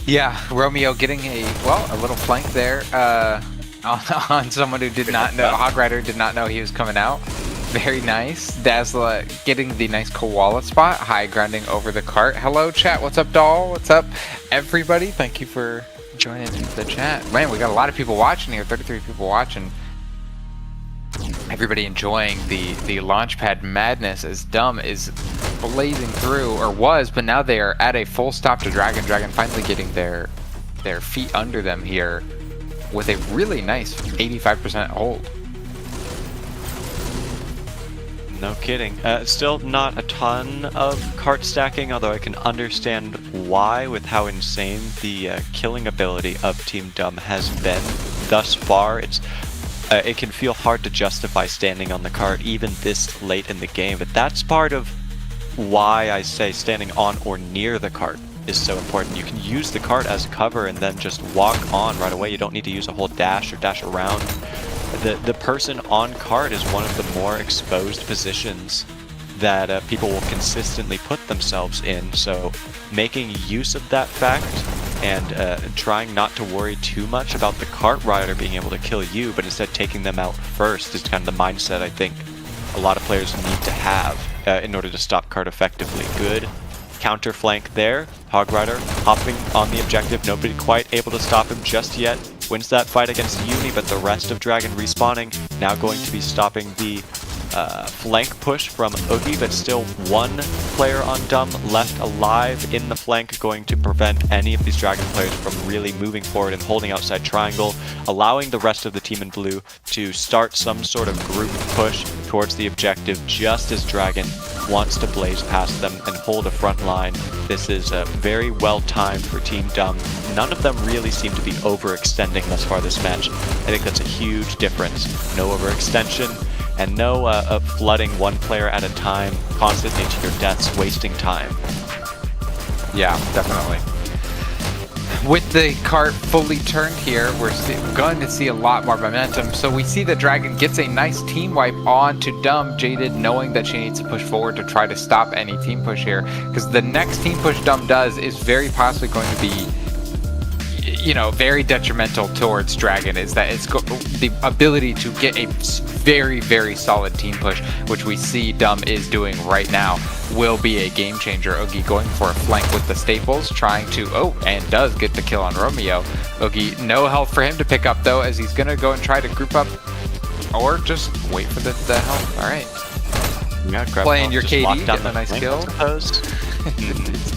Yeah, Romeo getting a little flank there on someone who did not know. Hog Rider did not know he was coming out. Very nice. Dazzla getting the nice koala spot, high grounding over the cart. Hello, chat. What's up, doll? What's up, everybody? Thank you for joining the chat. Man, we got a lot of people watching here. 33 people watching. Everybody enjoying the Launchpad madness as Dumb is blazing through, or was, but now they are at a full stop to Dragon. Dragon finally getting their feet under them here with a really nice 85% hold. No kidding. Still not a ton of cart stacking, although I can understand why with how insane the killing ability of Team Dumb has been thus far. It can feel hard to justify standing on the cart even this late in the game, but that's part of why I say standing on or near the cart is so important. You can use the cart as cover and then just walk on right away. You don't need to use a whole dash or dash around. The person on cart is one of the more exposed positions that people will consistently put themselves in, so making use of that fact and trying not to worry too much about the cart rider being able to kill you, but instead taking them out first is kind of the mindset I think a lot of players need to have in order to stop cart effectively. Good counter flank there. Hog Rider hopping on the objective, nobody quite able to stop him just yet. Wins that fight against Uni, but the rest of Dragon respawning, now going to be stopping the flank push from Oogie, but still one player on Dumb left alive in the flank, going to prevent any of these Dragon players from really moving forward and holding outside triangle, allowing the rest of the team in blue to start some sort of group push towards the objective just as Dragon wants to blaze past them and hold a front line. This is very well timed for Team Dumb. None of them really seem to be overextending thus far this match. I think that's a huge difference. No overextension, and no flooding one player at a time constantly to your deaths, wasting time. Yeah, definitely. with the cart fully turned here, we're going to see a lot more momentum. So we see that Dragon gets a nice team wipe onto Dumb. Jaded knowing that she needs to push forward to try to stop any team push here, because the next team push Dumb does is very possibly going to be, you know, very detrimental towards Dragon. Is that it's the ability to get a very, very solid team push, which we see Dumb is doing right now, will be a game changer. Oogie going for a flank with the staples, trying to, and does get the kill on Romeo. Oogie, no health for him to pick up though, as he's gonna go and try to group up, or just wait for the health. All right. Yeah, playing your KD, down getting a nice kill.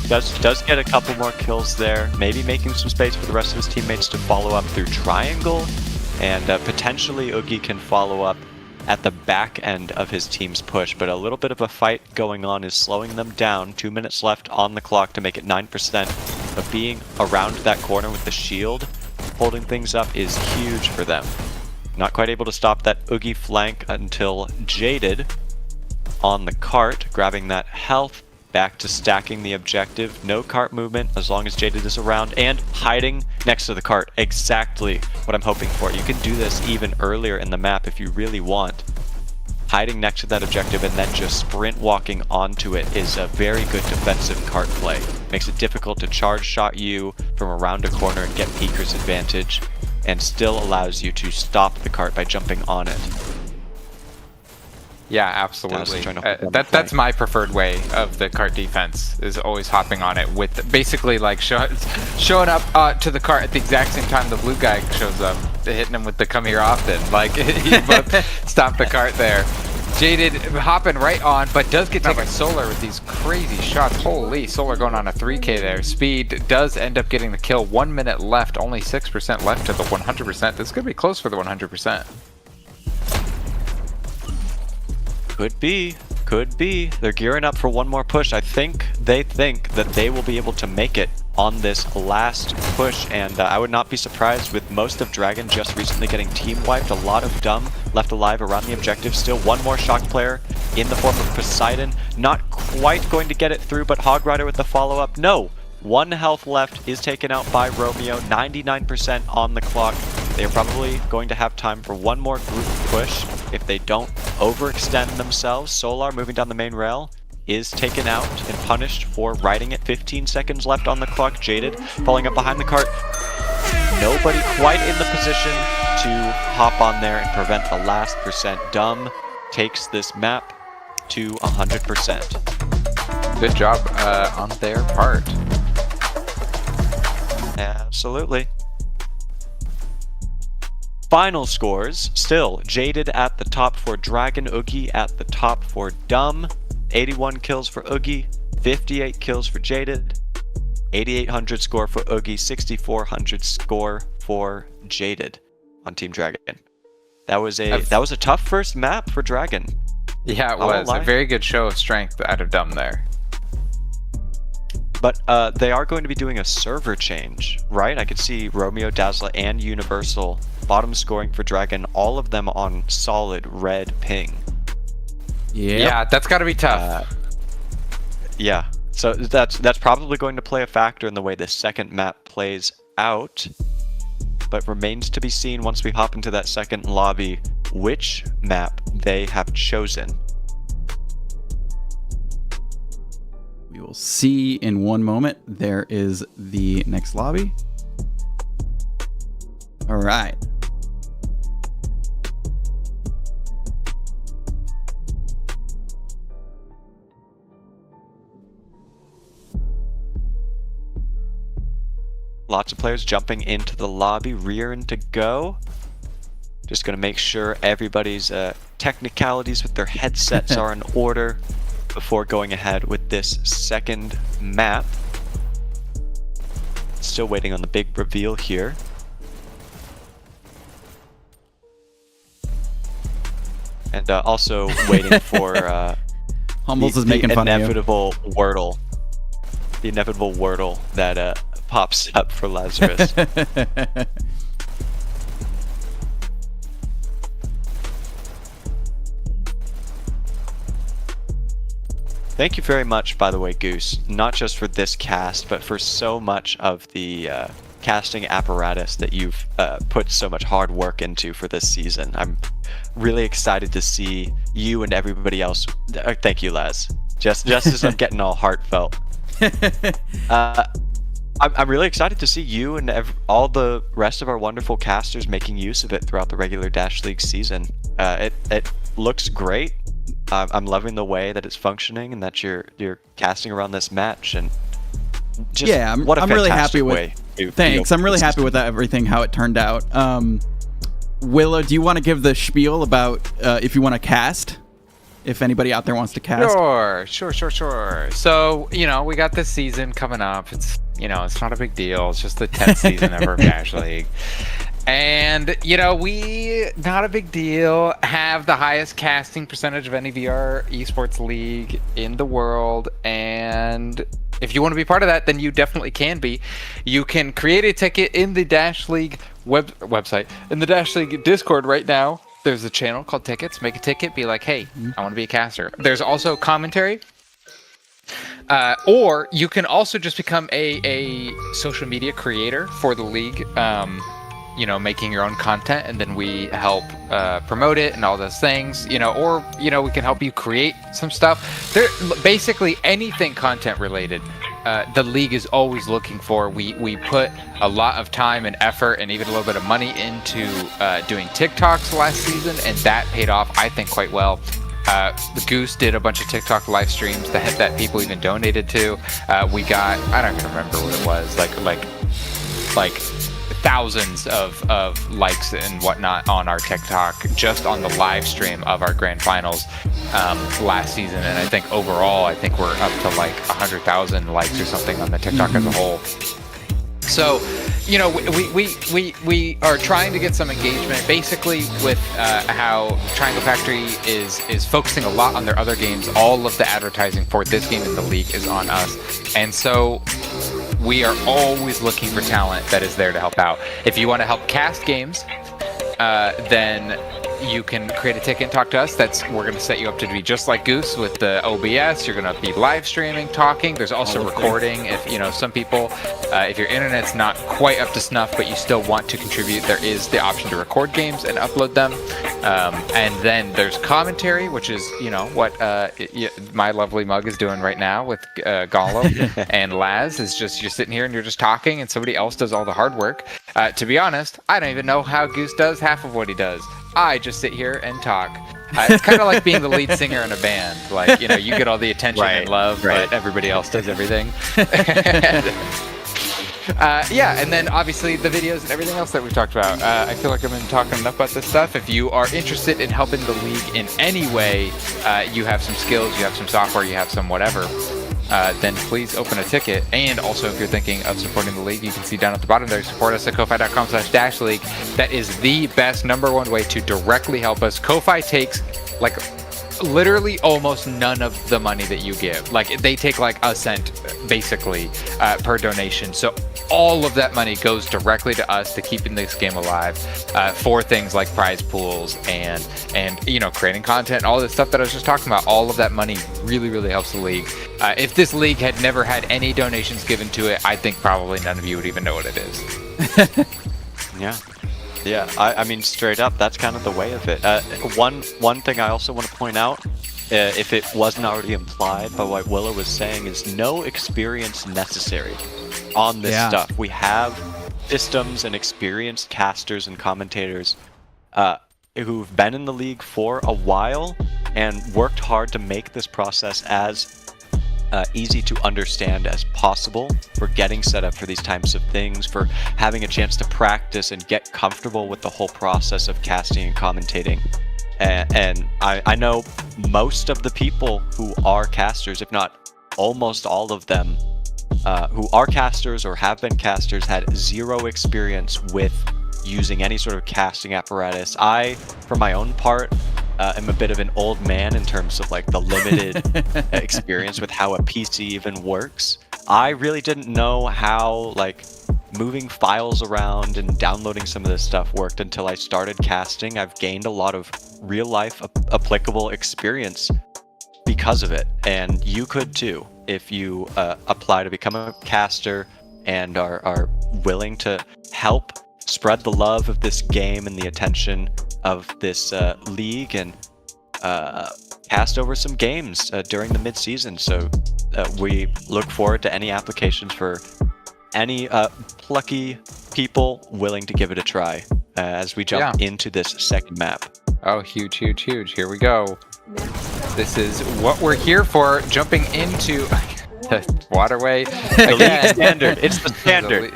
does get a couple more kills there, maybe making some space for the rest of his teammates to follow up through triangle, and potentially Oogie can follow up at the back end of his team's push, but a little bit of a fight going on is slowing them down. 2 minutes left on the clock to make it 9%, but being around that corner with the shield, holding things up is huge for them. Not quite able to stop that Oogie flank until Jaded on the cart, grabbing that health, back to stacking the objective. No cart movement as long as Jaded is around, and hiding next to the cart. Exactly what I'm hoping for. You can do this even earlier in the map if you really want. Hiding next to that objective and then just sprint walking onto it is a very good defensive cart play. Makes it difficult to charge shot you from around a corner and get peeker's advantage, and still allows you to stop the cart by jumping on it. Yeah, absolutely. That's my preferred way of the cart defense, is always hopping on it with basically like showing up to the cart at the exact same time the blue guy shows up, hitting him with the come here often. Like, you both stop the cart there. Jaded hopping right on, but does get taken Solar with these crazy shots. Holy, Solar going on a 3K there. Speed does end up getting the kill. 1 minute left, only 6% left to the 100%. This is going to be close for the 100%. Could be. Could be. They're gearing up for one more push. They think that they will be able to make it on this last push, and I would not be surprised with most of Dragon just recently getting team wiped. A lot of Dumb left alive around the objective. Still one more shock player in the form of Poseidon. Not quite going to get it through, but Hog Rider with the follow-up. No! 1 health left is taken out by Romeo. 99% on the clock. They're probably going to have time for one more group push if they don't overextend themselves. Solar moving down the main rail is taken out and punished for riding it. 15 seconds left on the clock. Jaded falling up behind the cart. Nobody quite in the position to hop on there and prevent the last percent. Dumb takes this map to 100%. Good job on their part. Absolutely. Final scores, still Jaded at the top for Dragon, Oogie at the top for Dumb. 81 kills for Oogie, 58 kills for Jaded, 8,800 score for Oogie, 6,400 score for Jaded on Team Dragon. That was a tough first map for Dragon. Yeah, it was a very good show of strength out of Dumb there. But they are going to be doing a server change, right? I could see Romeo, Dazzler, and Universal bottom scoring for Dragon, all of them on solid red ping. Yeah, that's got to be tough. Yeah, so that's probably going to play a factor in the way the second map plays out. But remains to be seen once we hop into that second lobby which map they have chosen. We will see in one moment. There is the next lobby. All right. Lots of players jumping into the lobby, rearing to go. Just going to make sure everybody's technicalities with their headsets are in order before going ahead with this second map. Still waiting on the big reveal here. And also waiting for Humbles is making fun of you. Inevitable Wordle. The inevitable Wordle that pops up for Lazarus. Thank you very much, by the way, Goose. Not just for this cast, but for so much of the casting apparatus that you've put so much hard work into for this season. I'm really excited to see you and everybody else. Thank you, Laz. Just as I'm getting all heartfelt. I'm really excited to see you and all the rest of our wonderful casters making use of it throughout the regular Dash League season. It looks great. I'm loving the way that it's functioning and that you're casting around this match, and just I'm what a really happy fantastic with. way Thanks. I'm really happy with everything, how it turned out. Willow, do you want to give the spiel about if you want to cast? If anybody out there wants to cast? Sure. So, we got this season coming up. It's, it's not a big deal. It's just the 10th season ever of Dash League. And, we, not a big deal, have the highest casting percentage of any VR esports league in the world. And if you want to be part of that, then you definitely can be. You can create a ticket in the Dash League website, in the Dash League Discord right now. There's a channel called Tickets. Make a ticket. Be like, hey, I want to be a caster. There's also commentary. Or you can also just become a social media creator for the league. Making your own content, and then we help promote it and all those things. Or we can help you create some stuff. Basically anything content related. The league is always looking for. We put a lot of time and effort and even a little bit of money into doing TikToks last season, and that paid off, I think, quite well. The Goose did a bunch of TikTok live streams that people even donated to. We got, I don't even remember what it was, like thousands of likes and whatnot on our TikTok just on the live stream of our grand finals last season. And I think overall, we're up to like 100,000 likes or something on the TikTok as a whole. So, we are trying to get some engagement, basically with how Triangle Factory is focusing a lot on their other games. All of the advertising for this game in the league is on us, and so we are always looking for talent that is there to help out. If you want to help cast games, then you can create a ticket and talk to us. We're going to set you up to be just like Goose with the OBS. You're going to be live streaming, talking. There's also recording. If some people, if your internet's not quite up to snuff, but you still want to contribute, there is the option to record games and upload them. And then there's commentary, which is what my lovely mug is doing right now with Gollum and Laz. Is just you're sitting here and you're just talking, and somebody else does all the hard work. To be honest, I don't even know how Goose does half of what he does. I just sit here and talk. It's kind of like being the lead singer in a band. Like, you get all the attention and love, but everybody else does everything. And then obviously the videos and everything else that we've talked about. I feel like I've been talking enough about this stuff. If you are interested in helping the league in any way, you have some skills, you have some software, you have some whatever, then please open a ticket. And also, if you're thinking of supporting the league, you can see down at the bottom there, support us at Ko-Fi.com/DashLeague. That is the best #1 way to directly help us. Ko-Fi takes literally almost none of the money that you give. They take a cent basically per donation. So all of that money goes directly to us to keeping this game alive for things like prize pools and creating content, all this stuff that I was just talking about. All of that money really, really helps the league. If this league had never had any donations given to it, I think probably none of you would even know what it is. Yeah, I mean, straight up, that's kind of the way of it. One thing I also want to point out, if it wasn't already implied by what Willow was saying, is no experience necessary on this stuff. We have systems and experienced casters and commentators who've been in the league for a while and worked hard to make this process as easy to understand as possible for getting set up for these types of things, for having a chance to practice and get comfortable with the whole process of casting and commentating. And I know most of the people who are casters, if not almost all of them, who are casters or have been casters, had zero experience with using any sort of casting apparatus. I, for my own part, am a bit of an old man in terms of the limited experience with how a PC even works. I really didn't know how moving files around and downloading some of this stuff worked until I started casting. I've gained a lot of real life applicable experience because of it, and you could too if you apply to become a caster and are willing to help spread the love of this game and the attention of this league and cast over some games during the mid-season. So we look forward to any applications for any plucky people willing to give it a try as we jump into this second map. Oh, huge, huge, huge. Here we go. This is what we're here for, jumping into the waterway. The league standard. It's the standard.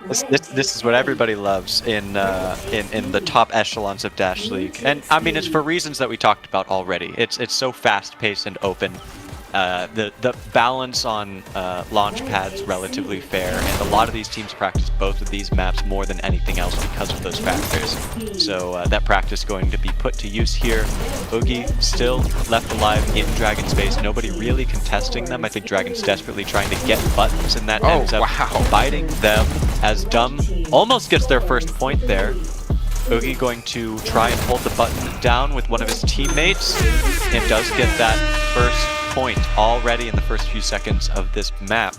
This is what everybody loves in the top echelons of Dash League, and I mean it's for reasons that we talked about already. It's so fast-paced and open. The balance on launch pads relatively fair, and a lot of these teams practice both of these maps more than anything else because of those factors. So that practice going to be put to use here. Oogie still left alive in Dragon space. Nobody really contesting them. I think Dragon's desperately trying to get buttons, and that ends up biting them as Dumb almost gets their first point there. Oogie going to try and hold the button down with one of his teammates, and does get that first point already in the first few seconds of this map.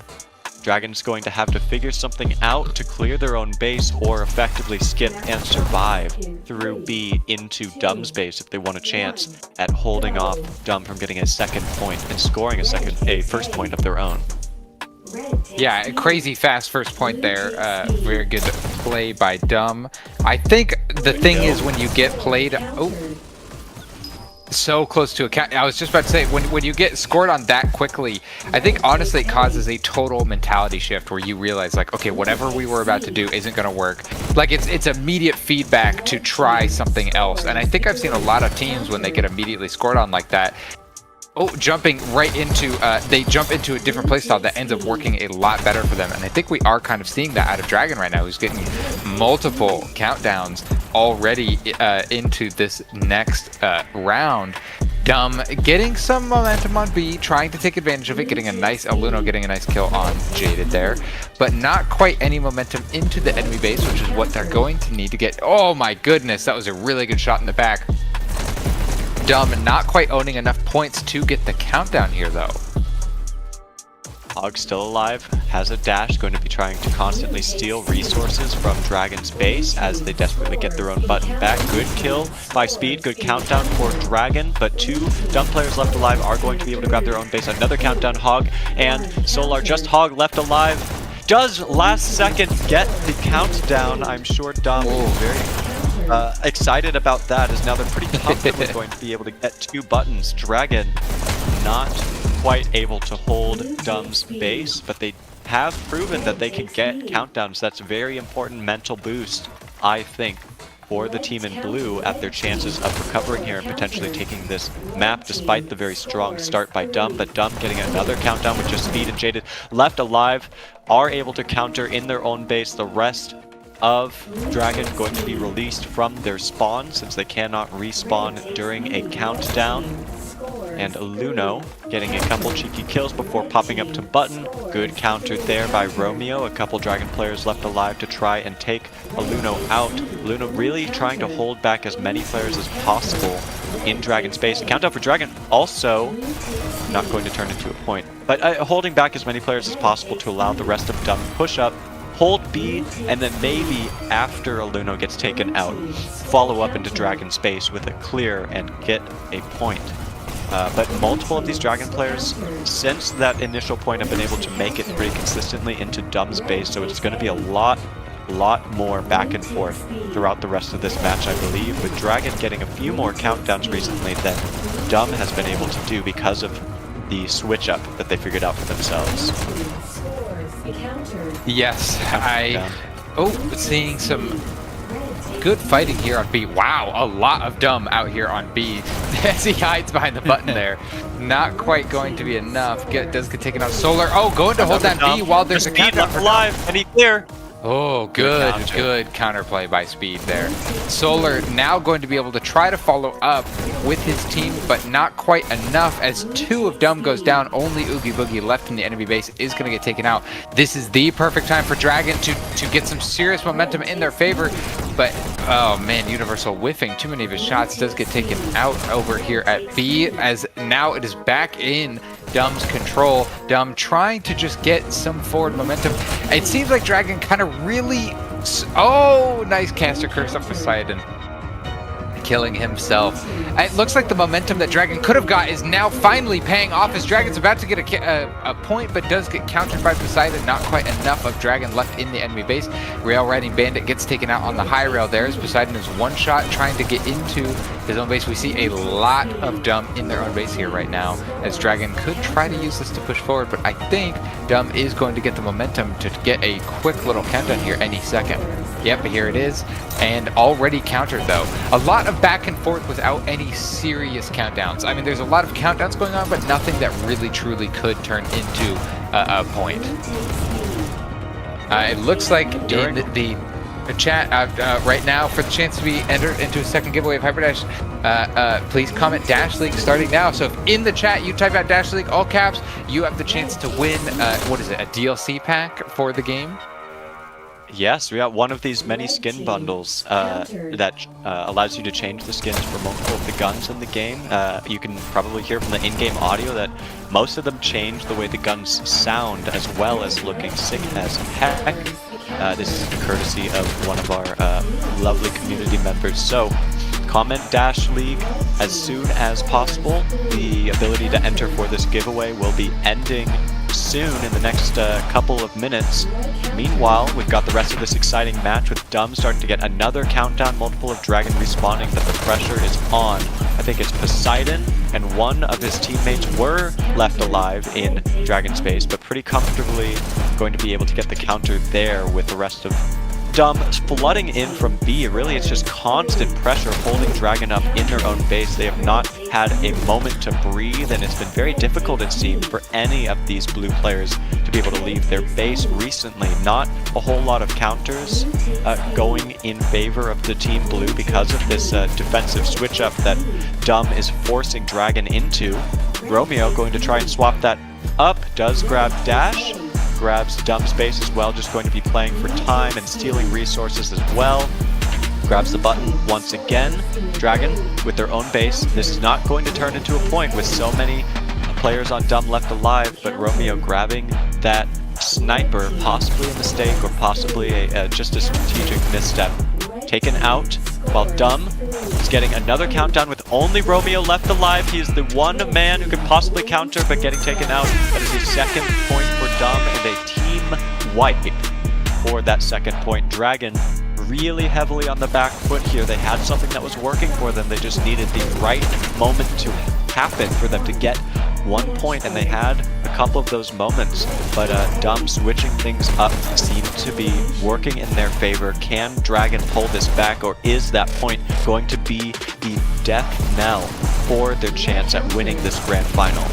Dragon's going to have to figure something out to clear their own base or effectively skip and survive through B into Dumb's base if they want a chance at holding off Dumb from getting a second point and scoring a first point of their own. Yeah, crazy fast first point there. Very good play by Dumb. I think the thing is when you get played... Oh, so close to a count. I was just about to say, when you get scored on that quickly, I think honestly it causes a total mentality shift where you realize like, okay, whatever we were about to do isn't going to work. Like it's immediate feedback to try something else. And I think I've seen a lot of teams when they get immediately scored on like that, jumping right into, they jump into a different playstyle that ends up working a lot better for them. And I think we are kind of seeing that out of Dragon right now, who's getting multiple countdowns already into this next round. Dumb getting some momentum on B, trying to take advantage of it, getting a nice Aluno, getting a nice kill on Jaded there, but not quite any momentum into the enemy base, which is what they're going to need to get. Oh my goodness, that was a really good shot in the back. Dumb not quite owning enough points to get the countdown here though. Hog still alive, has a dash, going to be trying to constantly steal resources from Dragon's base as they desperately get their own button back. Good kill by Speed, good countdown for Dragon, but two Dumb players left alive are going to be able to grab their own base. Another countdown, Hog and Solar, just Hog left alive. Does last second get the countdown? I'm sure Dumb is very excited about that, as now they're pretty comfortably going to be able to get two buttons. Dragon not quite able to hold Dumb's base, but they have proven that they can get countdowns. That's a very important mental boost, I think, for the team in blue at their chances of recovering here and potentially taking this map despite the very strong start by Dumb. But Dumb getting another countdown with just Speed and Jaded left alive, are able to counter in their own base. The rest of Dragon going to be released from their spawn since they cannot respawn during a countdown. And Luno getting a couple cheeky kills before popping up to button. Good counter there by Romeo. A couple Dragon players left alive to try and take Luno out. Luno really trying to hold back as many players as possible in Dragon space. Countdown for Dragon also not going to turn into a point, but holding back as many players as possible to allow the rest of Dumb push up, hold B, and then maybe after Luno gets taken out, follow up into Dragon space with a clear and get a point. But multiple of these Dragon players, since that initial point, have been able to make it pretty consistently into Dumb's base, so it's going to be a lot more back and forth throughout the rest of this match, I believe, with Dragon getting a few more countdowns recently than Dumb has been able to do because of the switch up that they figured out for themselves. Yes, seeing some good fighting here on B. Wow, a lot of Dumb out here on B as he hides behind the button there. Not quite going to be enough. Does get taken out. Solar, going to hold down B while there's a countdown for alive, and he clear. Oh, good counterplay by Speed there. Solar now going to be able to try to follow up with his team, but not quite enough as two of Dumb goes down. Only Oogie Boogie left in the enemy base is going to get taken out. This is the perfect time for Dragon to get some serious momentum in their favor, but oh man, Universal whiffing too many of his shots. Does get taken out over here at B, as now it is back in Dumb's control. Dumb trying to just get some forward momentum. It seems like Dragon kind of really... Oh, nice caster curse up Poseidon. Killing himself. It looks like the momentum that Dragon could have got is now finally paying off as Dragon's about to get a point, but does get countered by Poseidon. Not quite enough of Dragon left in the enemy base. Rail Riding Bandit gets taken out on the high rail there as Poseidon is one shot trying to get into his own base. We see a lot of Dumb in their own base here right now as Dragon could try to use this to push forward, but I think Dumb is going to get the momentum to get a quick little countdown here any second. Yep, here it is, and already countered though. A lot of back and forth without any serious countdowns. I mean, there's a lot of countdowns going on, but nothing that really truly could turn into a point. It looks like in the chat right now, for the chance to be entered into a second giveaway of Hyperdash, please comment Dash League starting now. So if in the chat you type out Dash League all caps, you have the chance to win, what is it, a DLC pack for the game? Yes, we got one of these many skin bundles that allows you to change the skins for multiple of the guns in the game. You can probably hear from the in-game audio that most of them change the way the guns sound as well as looking sick as heck. This is courtesy of one of our lovely community members. So comment Dash League as soon as possible. The ability to enter for this giveaway will be ending soon in the next couple of minutes. Meanwhile, we've got the rest of this exciting match with Dumb starting to get another countdown, multiple of Dragon respawning, but the pressure is on. I think it's Poseidon and one of his teammates were left alive in Dragon space, but pretty comfortably going to be able to get the counter there with the rest of Dumb flooding in from B. Really, it's just constant pressure holding Dragon up in their own base. They have not had a moment to breathe, and it's been very difficult, it seems, for any of these blue players to be able to leave their base recently. Not a whole lot of counters going in favor of the team blue because of this defensive switch up that Dumb is forcing Dragon into. Romeo going to try and swap that up, does grab Dash. Grabs Dumb space as well, just going to be playing for time and stealing resources as well. Grabs the button once again. Dragon with their own base. This is not going to turn into a point with so many players on Dumb left alive, but Romeo grabbing that sniper, possibly a mistake or possibly just a strategic misstep. Taken out while Dumb is getting another countdown with only Romeo left alive. He is the one man who could possibly counter, but getting taken out. That is a second point for Dumb and a team wipe for that second point. Dragon really heavily on the back foot here. They had something that was working for them. They just needed the right moment to happen for them to get 1 point, and they had a couple of those moments, but Dumb switching things up seemed to be working in their favor. Can Dragon pull this back, or is that point going to be the death knell for their chance at winning this grand final?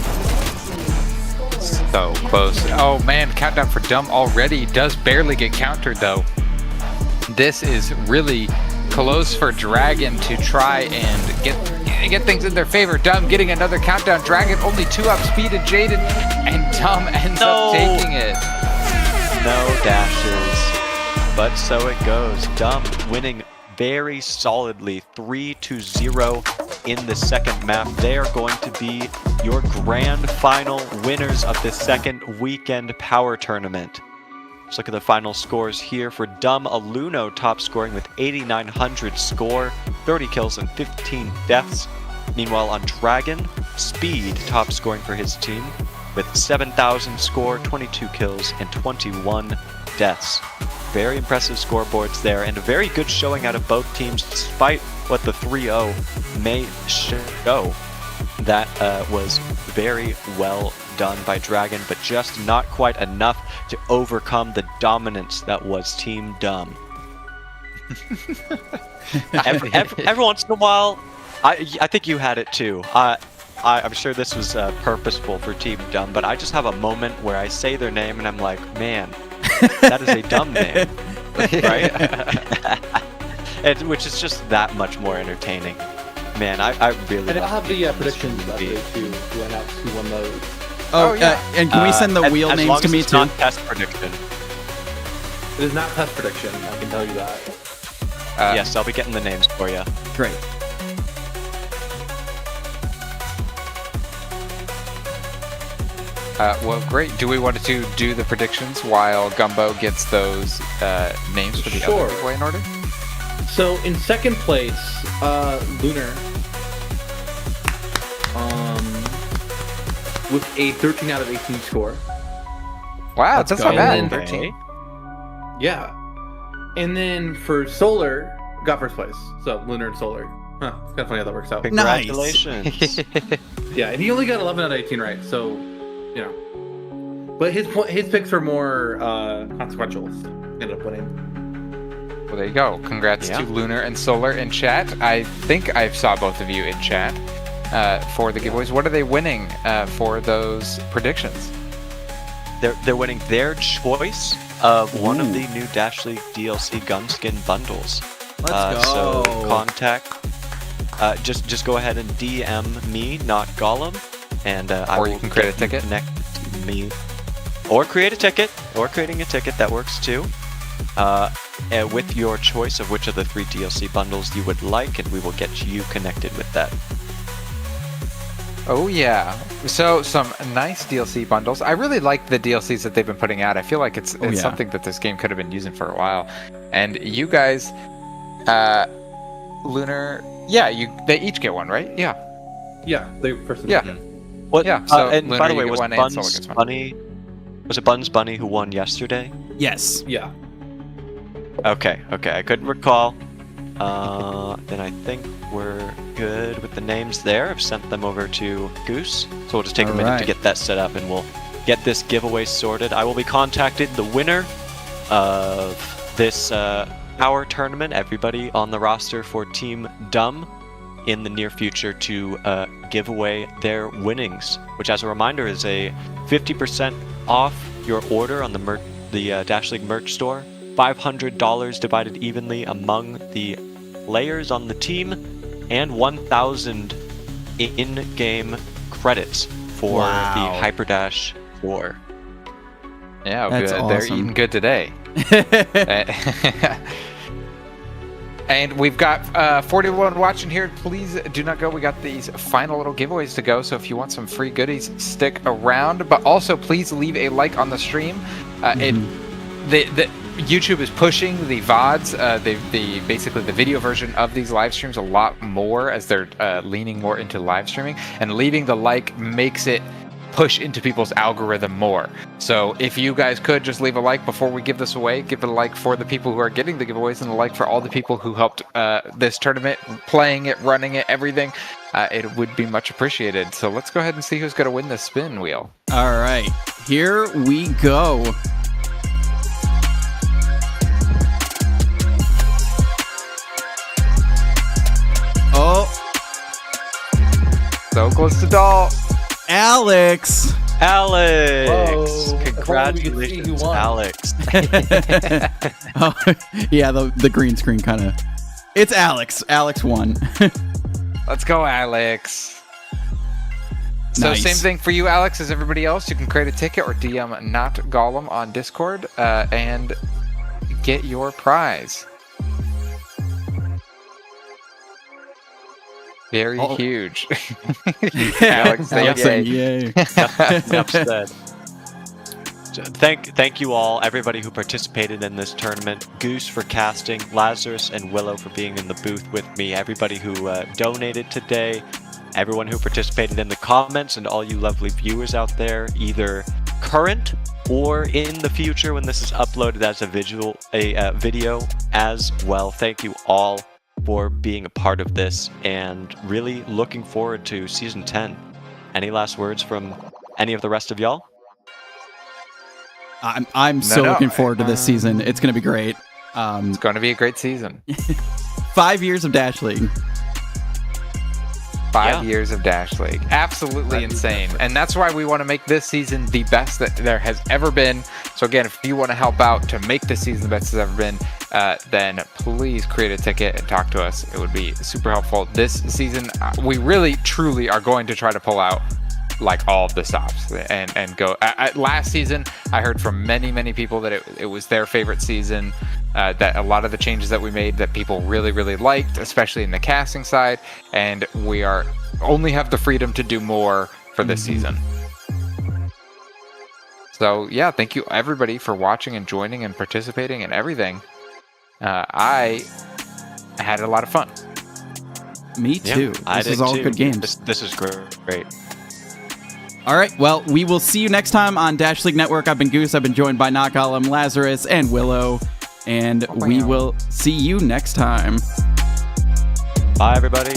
So close. Oh man, countdown for Dumb already. Does barely get countered though. This is really close for Dragon to try and get things in their favor. Dumb getting another countdown. Dragon only 2 up speed and Jaden, and Dumb ends up taking it. No dashes, but so it goes. Dumb winning very solidly 3-0 in the second map. They are going to be your grand final winners of the second weekend power tournament. Let's look at the final scores here for Dumb. Aluno top scoring with 8,900 score, 30 kills and 15 deaths. Meanwhile on Dragon, Speed top scoring for his team with 7,000 score, 22 kills and 21 deaths. Very impressive scoreboards there, and a very good showing out of both teams despite what the 3-0 may show. That was very well done by Dragon, but just not quite enough to overcome the dominance that was Team Dumb. every once in a while, I think you had it too. I'm sure this was purposeful for Team Dumb, but I just have a moment where I say their name and I'm like, man, that is a dumb name, right? Which is just that much more entertaining. Man, I really. And I'll have the predictions update too. Who announce who won those? Oh yeah. And can we send the wheel as names long to as me it's too? not test prediction. It is not test prediction. I can tell you that. Yes, I'll be getting the names for you. Great. Well, great. Do we want to do the predictions while Gumbo gets those names for the Sure. other giveaway in order? So in second place, Lunar, with a 13 out of 18 score. Wow, Let's that's go. not bad. And 13. Yeah. And then for Solar, got first place. So Lunar and Solar. Huh, it's kind of funny how that works out. Congratulations. Yeah, and he only got 11 out of 18 right, so, you know. But his picks were more consequential. Ended up winning. Well, there you go. Congrats Yeah. to Lunar and Solar in chat. I think I saw both of you in chat for the giveaways. What are they winning for those predictions? They're winning their choice of one of the new Dash League DLC Gunskin bundles. Let's go. So contact. Just go ahead and DM me, not Gollum, and I Or will you can create a get ticket. Connect to me, or create a ticket, or creating a ticket that works too. And with your choice of which of the 3 DLC bundles you would like, and we will get you connected with that. Oh yeah. So some nice DLC bundles. I really like the DLCs that they've been putting out. I feel like it's yeah. something that this game could have been using for a while. And you guys, Lunar, yeah, they each get one, right? Yeah. Yeah, they first. Yeah. What? Yeah, so and Lunar, by the you way, get was one and Solar Buns gets one. Bunny? Was it Buns Bunny who won yesterday? Yes. Yeah. Okay. I couldn't recall. Then I think we're good with the names there. I've sent them over to Goose, so we'll just take a minute to Alright. get that set up, and we'll get this giveaway sorted. I will be contacted the winner of this power tournament. Everybody on the roster for Team Dumb in the near future to give away their winnings, which, as a reminder, is a 50% off your order on the Dash League merch store. $500 divided evenly among the players on the team, and 1,000 in-game credits for Wow. the Hyperdash 4. Yeah, That's they're awesome. eating good today. And we've got 41 watching here. Please do not go. We got these final little giveaways to go. So if you want some free goodies, stick around. But also, please leave a like on the stream. The YouTube is pushing the VODs, basically the video version of these live streams a lot more as they're leaning more into live streaming. And leaving the like makes it push into people's algorithm more. So if you guys could just leave a like before we give this away, give it a like for the people who are getting the giveaways, and a like for all the people who helped this tournament, playing it, running it, everything. It would be much appreciated. So let's go ahead and see who's going to win this spin wheel. All right. Here we go. Oh, So close to doll. Alex. Alex! Whoa. Congratulations, Who won? Alex. Oh, yeah, the green screen kind of. It's Alex. Alex won. Let's go, Alex. So Nice. same thing for you, Alex, as everybody else. You can create a ticket or DM not Gollum on Discord and get your prize. Very Oh. huge. Alex, say Alex yay. saying yay. Enough said. So thank you all, everybody who participated in this tournament. Goose for casting, Lazarus and Willow for being in the booth with me, everybody who donated today, everyone who participated in the comments, and all you lovely viewers out there, either current or in the future when this is uploaded as a video as well. Thank you all for being a part of this, and really looking forward to Season 10. Any last words from any of the rest of y'all? I'm so No, looking forward to this season. It's going to be great. It's going to be a great season. 5 years of Dash League. 5 years of Dash League. Absolutely insane. And that's why we want to make this season the best that there has ever been. So again, if you want to help out to make this season the best it's ever been, then please create a ticket and talk to us. It would be super helpful. This season, we really, truly are going to try to pull out like all of the stops and go. Last season, I heard from many people that it was their favorite season. That a lot of the changes that we made that people really liked, especially in the casting side, and we are only have the freedom to do more for this season. So yeah, thank you everybody for watching and joining and participating and everything. I had a lot of fun. Me too. This is all good games. This is great. All right. Well, we will see you next time on Dash League Network. I've been Goose. I've been joined by Not Gollum, Lazarus, and Willow. And we will see you next time. Bye, everybody.